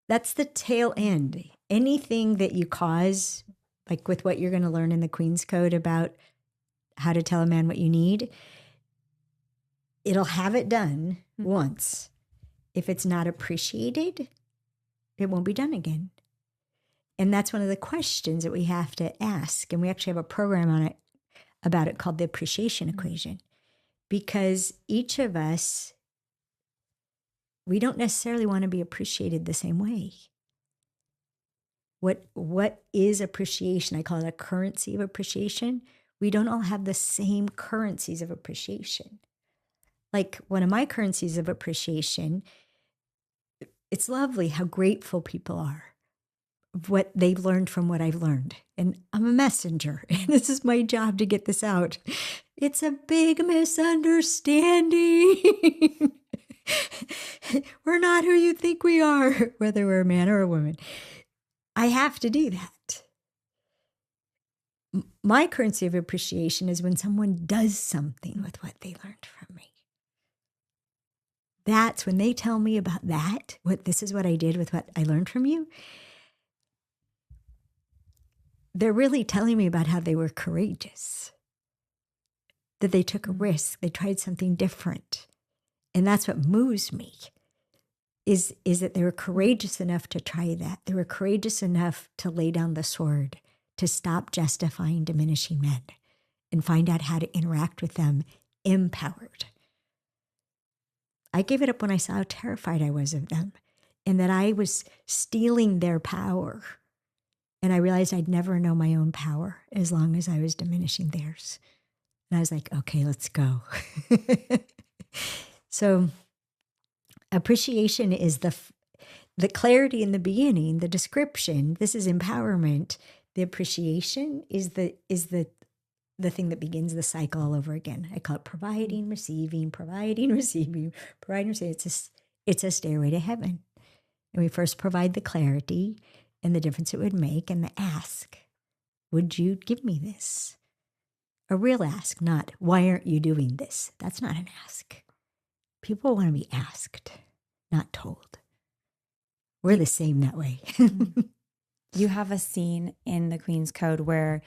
That's the tail end. Anything that you cause, like with what you're going to learn in the Queen's Code about how to tell a man what you need, it'll have it done once. If it's not appreciated, it won't be done again. And that's one of the questions that we have to ask. And we actually have a program on it about it called the appreciation equation. Because each of us, we don't necessarily want to be appreciated the same way. What is appreciation? I call it a currency of appreciation. We don't all have the same currencies of appreciation. Like one of my currencies of appreciation, it's lovely how grateful people are of what they've learned from what I've learned. And I'm a messenger, and this is my job to get this out. It's a big misunderstanding. We're not who you think we are, whether we're a man or a woman. I have to do that. My currency of appreciation is when someone does something with what they learned from me. That's when they tell me about that, this is what I did with what I learned from you. They're really telling me about how they were courageous, that they took a risk, they tried something different. And that's what moves me, is that they were courageous enough to try that. They were courageous enough to lay down the sword, to stop justifying diminishing men and find out how to interact with them empowered. I gave it up when I saw how terrified I was of them and that I was stealing their power. And I realized I'd never know my own power as long as I was diminishing theirs. And I was like, okay, let's go. So appreciation is the clarity in the beginning, the description. This is empowerment. The appreciation is the thing that begins the cycle all over again. I call it providing, receiving, providing, receiving, providing, receiving. It's a stairway to heaven. And we first provide the clarity and the difference it would make, and the ask, would you give me this? A real ask, not, why aren't you doing this? That's not an ask. People want to be asked, not told. We're the same that way. You have a scene in the Queen's Code where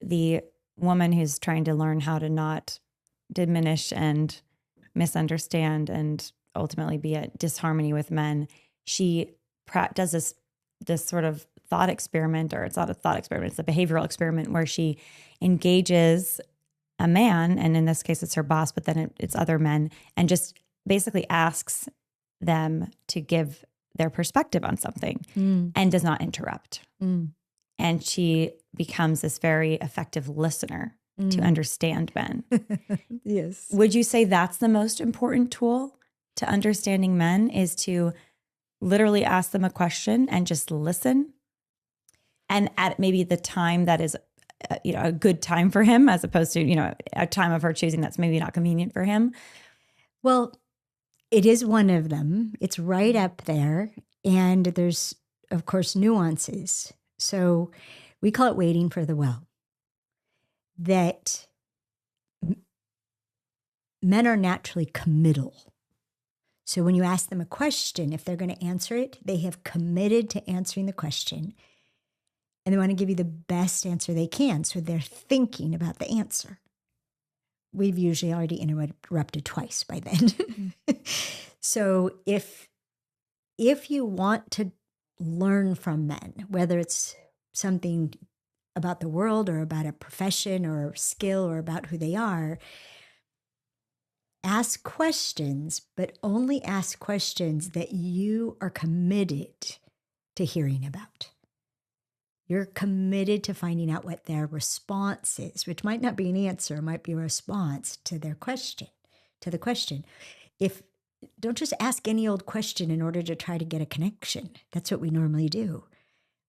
the woman who's trying to learn how to not diminish and misunderstand and ultimately be at disharmony with men, she does this sort of thought experiment, or it's not a thought experiment, it's a behavioral experiment where she engages a man, and in this case it's her boss, but then it's other men, and just basically asks them to give their perspective on something and does not interrupt. And she becomes this very effective listener to understand men. Yes. Would you say that's the most important tool to understanding men, is to literally ask them a question and just listen? And at maybe the time that is, a good time for him, as opposed to, a time of her choosing that's maybe not convenient for him. Well, it is one of them. It's right up there. And there's, of course, nuances. So we call it waiting for the well. That men are naturally committal. So when you ask them a question, if they're going to answer it, they have committed to answering the question. And they want to give you the best answer they can. So they're thinking about the answer. We've usually already interrupted twice by then. So if you want to learn from men, whether it's something about the world or about a profession or a skill or about who they are, ask questions, but only ask questions that you are committed to hearing about. You're committed to finding out what their response is, which might not be an answer, it might be a response to their question, to the question. Don't just ask any old question in order to try to get a connection. That's what we normally do.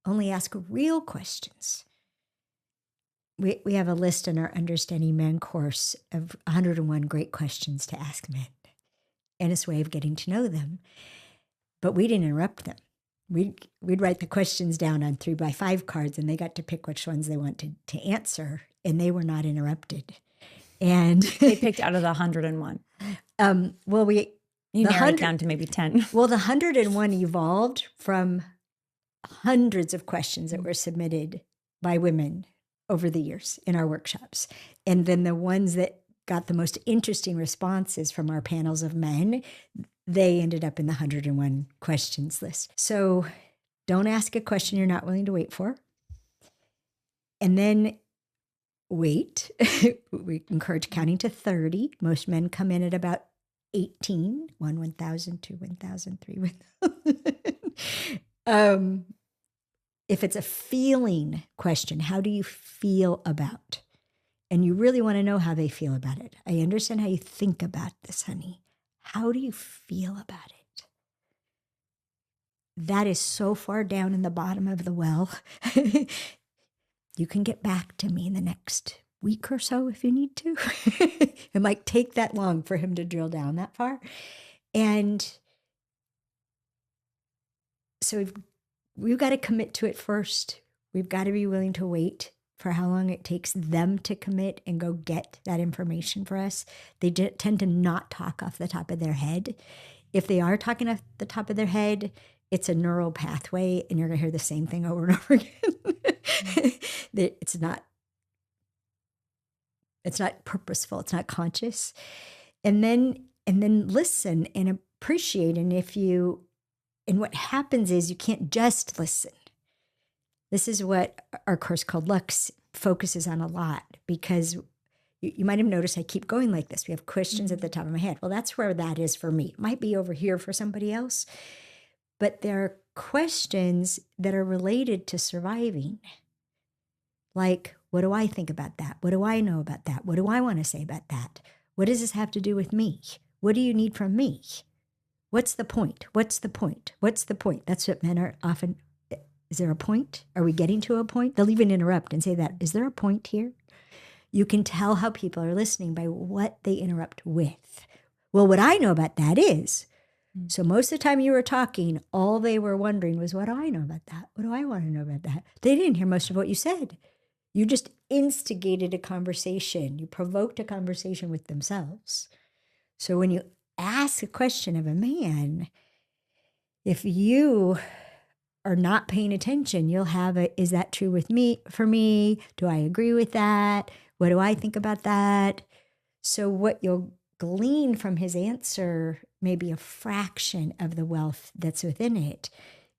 Only ask real questions. we have a list in our Understanding Men course of 101 great questions to ask men and it's a way of getting to know them. But we didn't interrupt them. We'd write the questions down on 3x5 cards and they got to pick which ones they wanted to answer and they were not interrupted. And they picked out of the 101. Well, you narrowed it down to maybe 10. Well, the 101 evolved from hundreds of questions that were submitted by women over the years in our workshops. And then the ones that got the most interesting responses from our panels of men, they ended up in the 101 questions list. So don't ask a question you're not willing to wait for. And then wait. We encourage counting to 30. Most men come in at about 18, 1,000, 2, 1,000, 3, 1,000. If it's a feeling question, how do you feel about? And you really want to know how they feel about it. I understand how you think about this, honey. How do you feel about it? That is so far down in the bottom of the well. You can get back to me in the next week or so if you need to. It might take that long for him to drill down that far. And so we've got to commit to it first. We've got to be willing to wait for how long it takes them to commit and go get that information for us. They tend to not talk off the top of their head. If they are talking off the top of their head, it's a neural pathway and you're going to hear the same thing over and over again. It's not purposeful. It's not conscious. And then listen and appreciate. And what happens is you can't just listen. This is what our course called Lux focuses on a lot, because you might have noticed I keep going like this. We have questions at the top of my head. Well, that's where that is for me. It might be over here for somebody else, but there are questions that are related to surviving. Like, what do I think about that? What do I know about that? What do I want to say about that? What does this have to do with me? What do you need from me? What's the point? What's the point? What's the point? That's what men are often. Is there a point? Are we getting to a point? They'll even interrupt and say that. Is there a point here? You can tell how people are listening by what they interrupt with. Well, what I know about that is. So most of the time you were talking, all they were wondering was, what do I know about that? What do I want to know about that? They didn't hear most of what you said. You just instigated a conversation. You provoked a conversation with themselves. So when you ask a question of a man, if you are not paying attention, you'll have is that true with me? For me, do I agree with that? What do I think about that? So what you'll glean from his answer may be a fraction of the wealth that's within it.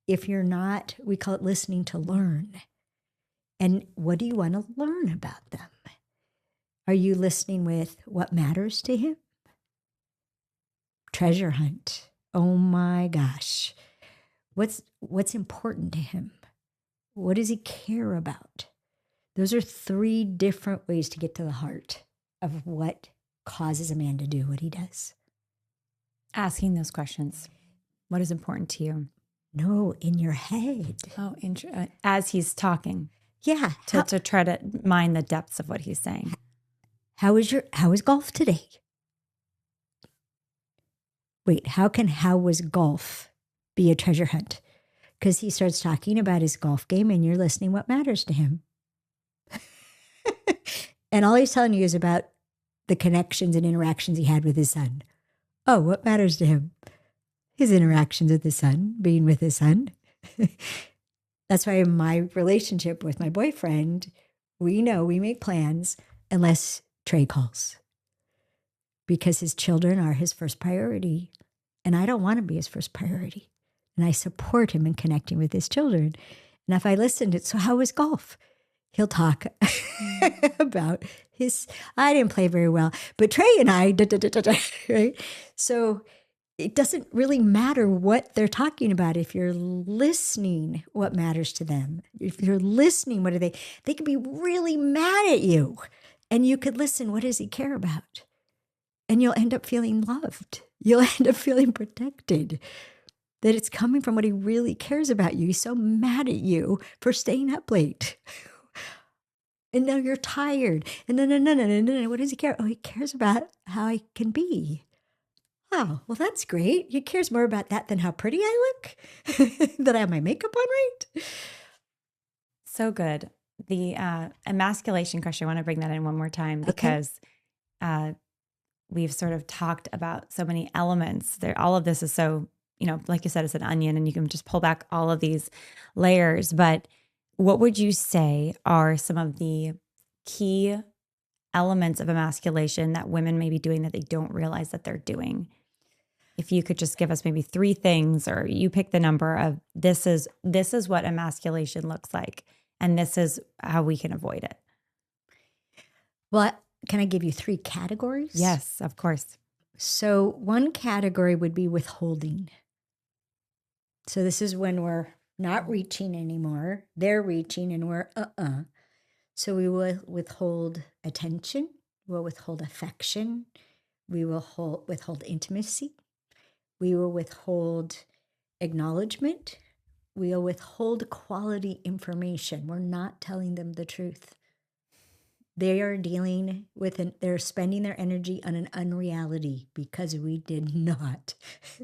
If you're not, we call it listening to learn. And what do you want to learn about them? Are you listening with what matters to him? Treasure hunt. Oh my gosh. What's important to him? What does he care about? Those are 3 different ways to get to the heart of what causes a man to do what he does. Asking those questions. What is important to you? No, in your head. Oh, as he's talking. Yeah. To try to mine the depths of what he's saying. How is golf today? Wait, how was golf be a treasure hunt? Because he starts talking about his golf game and you're listening what matters to him. And all he's telling you is about the connections and interactions he had with his son. Oh, what matters to him? His interactions with his son, being with his son. That's why in my relationship with my boyfriend, we know we make plans unless Trey calls. Because his children are his first priority. And I don't want to be his first priority. And I support him in connecting with his children. And if I listen to, so how was golf? He'll talk about I didn't play very well, but Trey and I, right? So it doesn't really matter what they're talking about. If you're listening, what matters to them. If you're listening, what are they could be really mad at you. And you could listen, what does he care about? And you'll end up feeling loved. You'll end up feeling protected. That it's coming from what he really cares about you. He's so mad at you for staying up late. And now you're tired. And no. What does he care? Oh, he cares about how I can be. Oh, well, that's great. He cares more about that than how pretty I look, that I have my makeup on right. So good. The emasculation question, I want to bring that in one more time because we've sort of talked about so many elements. All of this is so, like you said, it's an onion and you can just pull back all of these layers. But what would you say are some of the key elements of emasculation that women may be doing that they don't realize that they're doing? If you could just give us maybe 3 things, or you pick the number of this is what emasculation looks like, and this is how we can avoid it. Well, can I give you 3 categories? Yes, of course. So one category would be withholding. So this is when we're not reaching anymore. They're reaching and we're So we will withhold attention. We'll withhold affection. We will withhold intimacy. We will withhold acknowledgement. We will withhold quality information. We're not telling them the truth. They are dealing with they're spending their energy on an unreality because we did not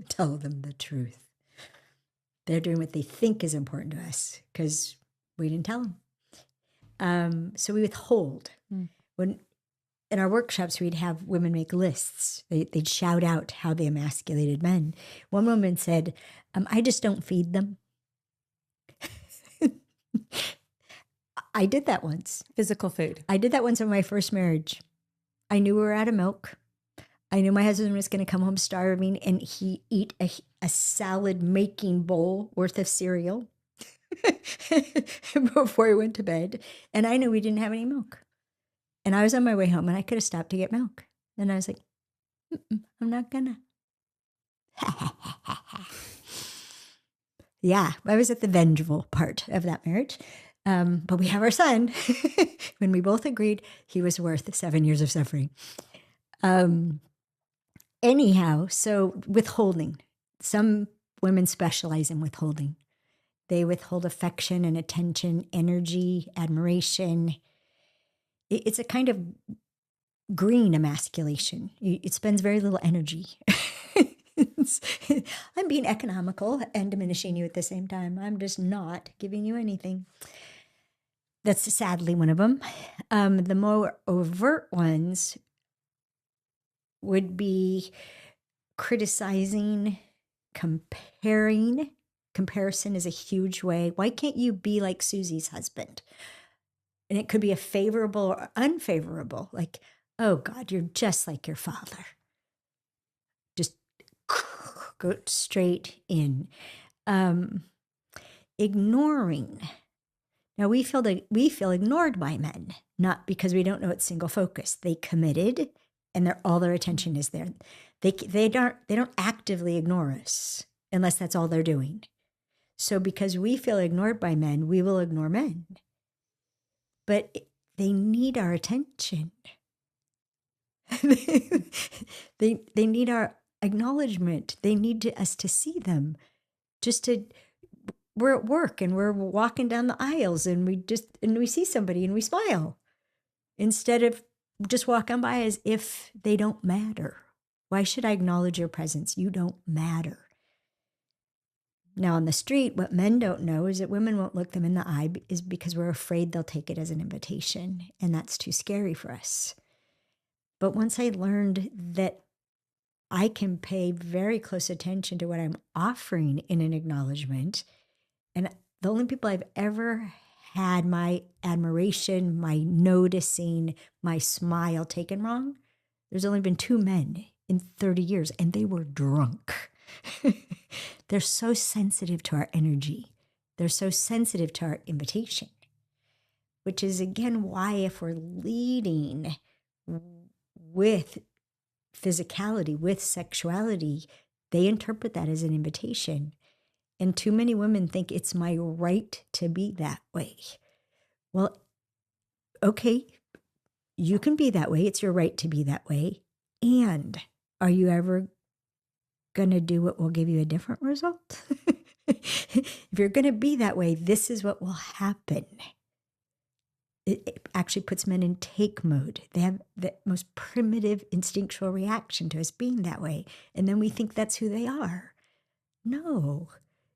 tell them the truth. They're doing what they think is important to us because we didn't tell them. So we withhold. When in our workshops, we'd have women make lists. They'd shout out how they emasculated men. One woman said, I just don't feed them. I did that once. Physical food. I did that once in my first marriage. I knew we were out of milk. I knew my husband was going to come home starving and he eat a salad making bowl worth of cereal before he went to bed. And I knew we didn't have any milk. And I was on my way home and I could have stopped to get milk. And I was like, I'm not gonna. Yeah, I was at the vengeful part of that marriage. But we have our son. When we both agreed he was worth 7 years of suffering. Anyhow, so withholding. Some women specialize in withholding. They withhold affection and attention, energy, admiration. It's a kind of green emasculation. It spends very little energy. I'm being economical and diminishing you at the same time. I'm just not giving you anything. That's sadly one of them. The more overt ones would be criticizing, comparing. Comparison is a huge way. Why can't you be like Susie's husband? And it could be a favorable or unfavorable, like, oh God, you're just like your father. Just go straight in. Ignoring. Now we feel ignored by men, not because we don't know it's single focus. They committed, and all their attention is there. They don't actively ignore us unless that's all they're doing. So because we feel ignored by men, we will ignore men. But they need our attention. They need our acknowledgement. They need us to see them. We're at work and we're walking down the aisles and we see somebody and we smile instead of just walking by as if they don't matter. Why should I acknowledge your presence? You don't matter. Now, on the street, what men don't know is that women won't look them in the eye is because we're afraid they'll take it as an invitation, and that's too scary for us. But once I learned that I can pay very close attention to what I'm offering in an acknowledgement, and the only people I've ever had my admiration, my noticing, my smile taken wrong, there's only been 2 men in 30 years, and they were drunk. They're so sensitive to our energy. They're so sensitive to our invitation, which is, again, why if we're leading with physicality, with sexuality, they interpret that as an invitation. And too many women think it's my right to be that way. Well, okay, you can be that way. It's your right to be that way. And are you ever going to do what will give you a different result? If you're going to be that way, this is what will happen. it actually puts men in take mode. They have the most primitive instinctual reaction to us being that way. And then we think that's who they are. No.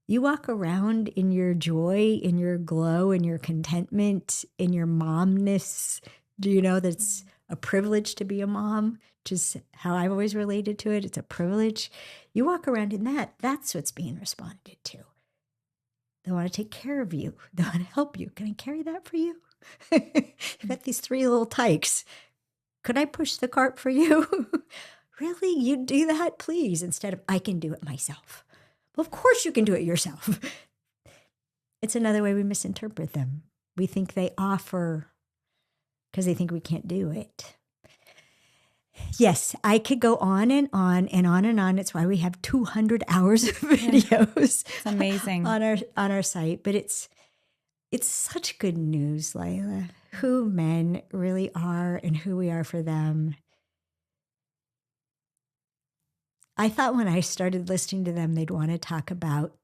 You walk around in your joy, in your glow, in your contentment, in your momness. Do you know that it's a privilege to be a mom? Just how I've always related to it. It's a privilege. You walk around in that. That's what's being responded to. They want to take care of you. They want to help you. Can I carry that for you? You've got these 3 little tykes. Could I push the cart for you? Really? You'd do that? Please. Instead of, I can do it myself. Well, of course you can do it yourself. It's another way we misinterpret them. We think they offer because they think we can't do it. Yes, I could go on and on and on and on. It's why we have 200 hours of videos. It's amazing on our site. But it's such good news, Lila, who men really are and who we are for them. I thought when I started listening to them, they'd want to talk about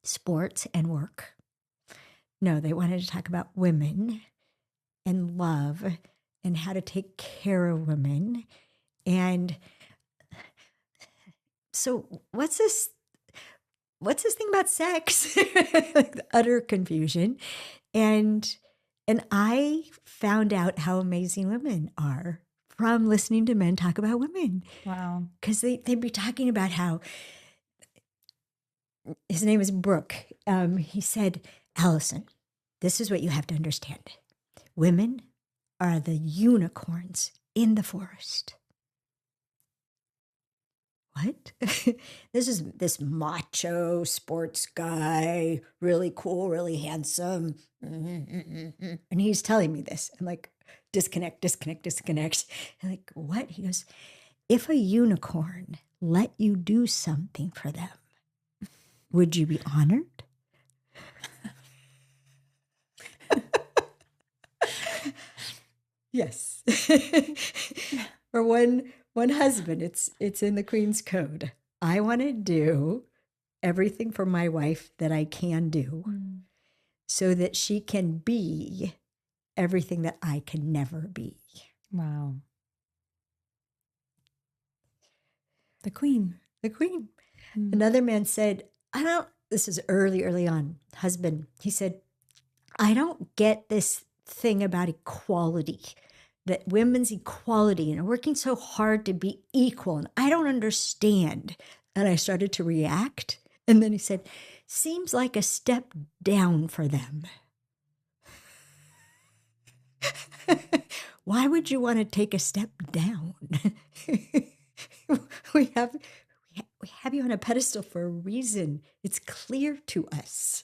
sports and work. No, they wanted to talk about women and love and how to take care of women. And so what's this thing about sex? Like utter confusion. And I found out how amazing women are from listening to men talk about women. Wow. Because they'd be talking about how, his name is Brooke. He said, Allison, this is what you have to understand. Women are the unicorns in the forest. What? This is this macho sports guy, really cool, really handsome. And he's telling me this. I'm like, disconnect. I'm like, what? He goes, if a unicorn let you do something for them, would you be honored? Yes. For one husband, it's in the Queen's Code. I want to do everything for my wife that I can do so that she can be everything that I can never be. Wow. The Queen. Another man said, this is early on, husband, he said, I don't get this thing about equality, that women's equality and are working so hard to be equal. And I don't understand. And I started to react. And then he said, seems like a step down for them. Why would you want to take a step down? We have you on a pedestal for a reason. It's clear to us.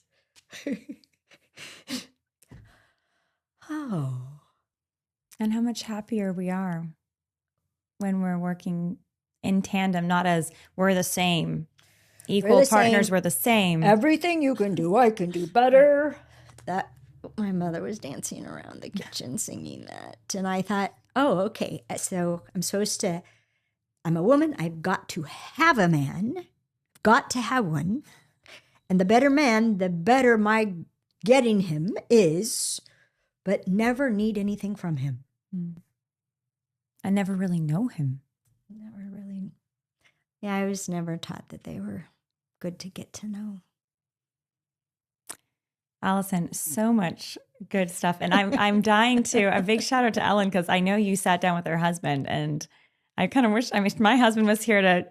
Oh. And how much happier we are when we're working in tandem, not as we're the same. Equal partners, we're the same. Everything you can do, I can do better. That my mother was dancing around the kitchen singing that. And I thought, oh, okay. So I'm a woman. I've got to have a man. Got to have one. And the better man, the better my getting him is, but never need anything from him. I never really know him. Never really. Yeah, I was never taught that they were good to get to know. Allison, so much good stuff. And I'm dying to, a big shout out to Ellen, because I know you sat down with her husband, and I kind of wish my husband was here to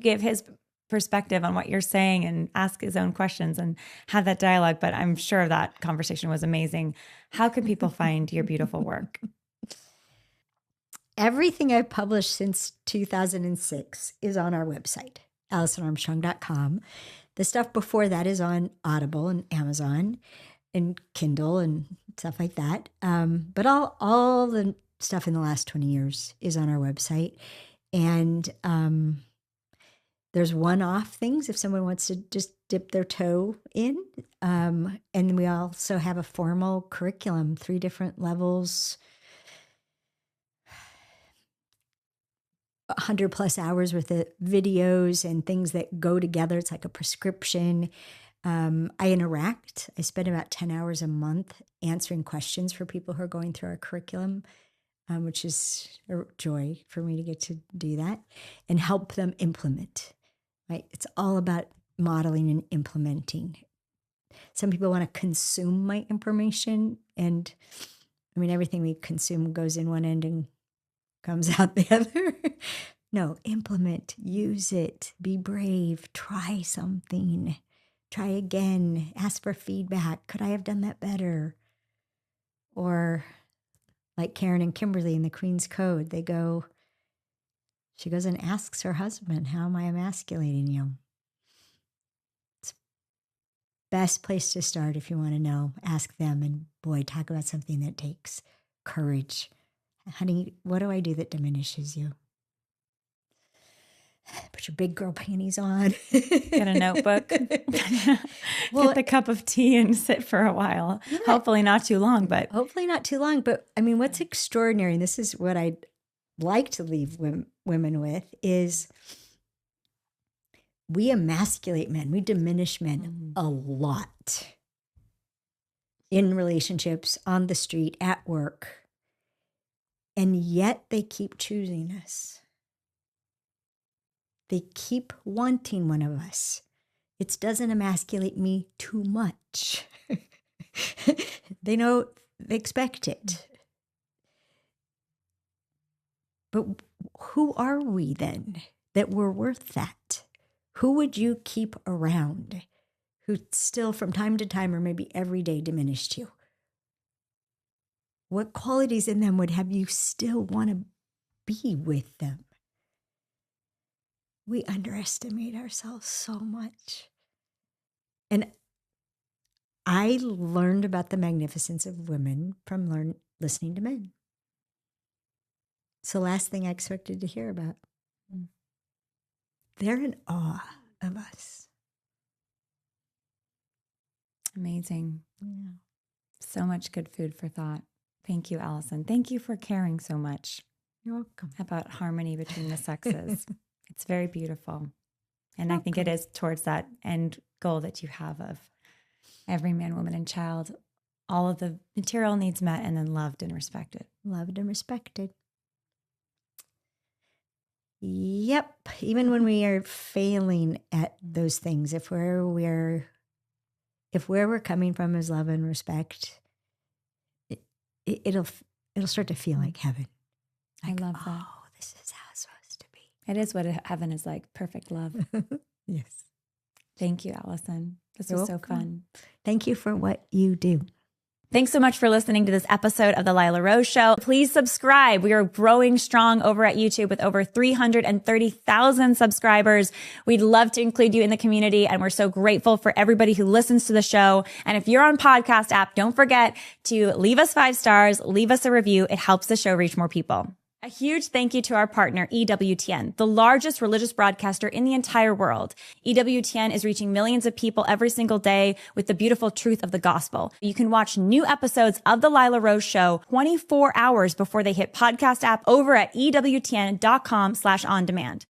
give his perspective on what you're saying and ask his own questions and have that dialogue. But I'm sure that conversation was amazing. How can people find your beautiful work? Everything I've published since 2006 is on our website, AllisonArmstrong.com. The stuff before that is on Audible and Amazon and Kindle and stuff like that. But all the stuff in the last 20 years is on our website. And there's one-off things if someone wants to just dip their toe in. And we also have a formal curriculum, 3 different levels, 100+ hours worth of videos and things that go together. It's like a prescription. I interact. I spend about 10 hours a month answering questions for people who are going through our curriculum, which is a joy for me to get to do that and help them implement. Right? It's all about modeling and implementing. Some people want to consume my information, and I mean, everything we consume goes in one end and comes out the other. No, implement, use it, be brave, try something, try again, ask for feedback. Could I have done that better? Or like Karen and Kimberly in the Queen's Code, she goes and asks her husband, how am I emasculating you? It's best place to start if you want to know. Ask them, and boy, talk about something that takes courage. Honey, what do I do that diminishes you? Put your big girl panties on. Get a notebook. Get the cup of tea and sit for a while. Yeah. Hopefully not too long, but. Hopefully not too long. But I mean, what's extraordinary, and this is what I'd like to leave women with, is we emasculate men. We diminish men a lot in relationships, on the street, at work. And yet they keep choosing us. They keep wanting one of us. It doesn't emasculate me too much. They know, they expect it. But who are we then that we're worth that? Who would you keep around who still from time to time or maybe every day diminished you? What qualities in them would have you still want to be with them? We underestimate ourselves so much. And I learned about the magnificence of women from listening to men. It's the last thing I expected to hear about. They're in awe of us. Amazing. Yeah. So much good food for thought. Thank you, Allison. Thank you for caring so much. You're welcome. About harmony between the sexes. It's very beautiful. And I think it is towards that end goal that you have of every man, woman, and child, all of the material needs met and then loved and respected. Loved and respected. Yep. Even when we are failing at those things, if where we're coming from is love and respect, it'll start to feel like heaven. Like, I love that. Oh, this is how it's supposed to be. It is what heaven is like. Perfect love. Yes. Thank you, Allison. This was so fun. Thank you for what you do. Thanks so much for listening to this episode of The Lila Rose Show. Please subscribe. We are growing strong over at YouTube with over 330,000 subscribers. We'd love to include you in the community, and we're so grateful for everybody who listens to the show. And if you're on podcast app, don't forget to leave us 5 stars, leave us a review. It helps the show reach more people. A huge thank you to our partner, EWTN, the largest religious broadcaster in the entire world. EWTN is reaching millions of people every single day with the beautiful truth of the gospel. You can watch new episodes of The Lila Rose Show 24 hours before they hit podcast app over at EWTN.com/on-demand.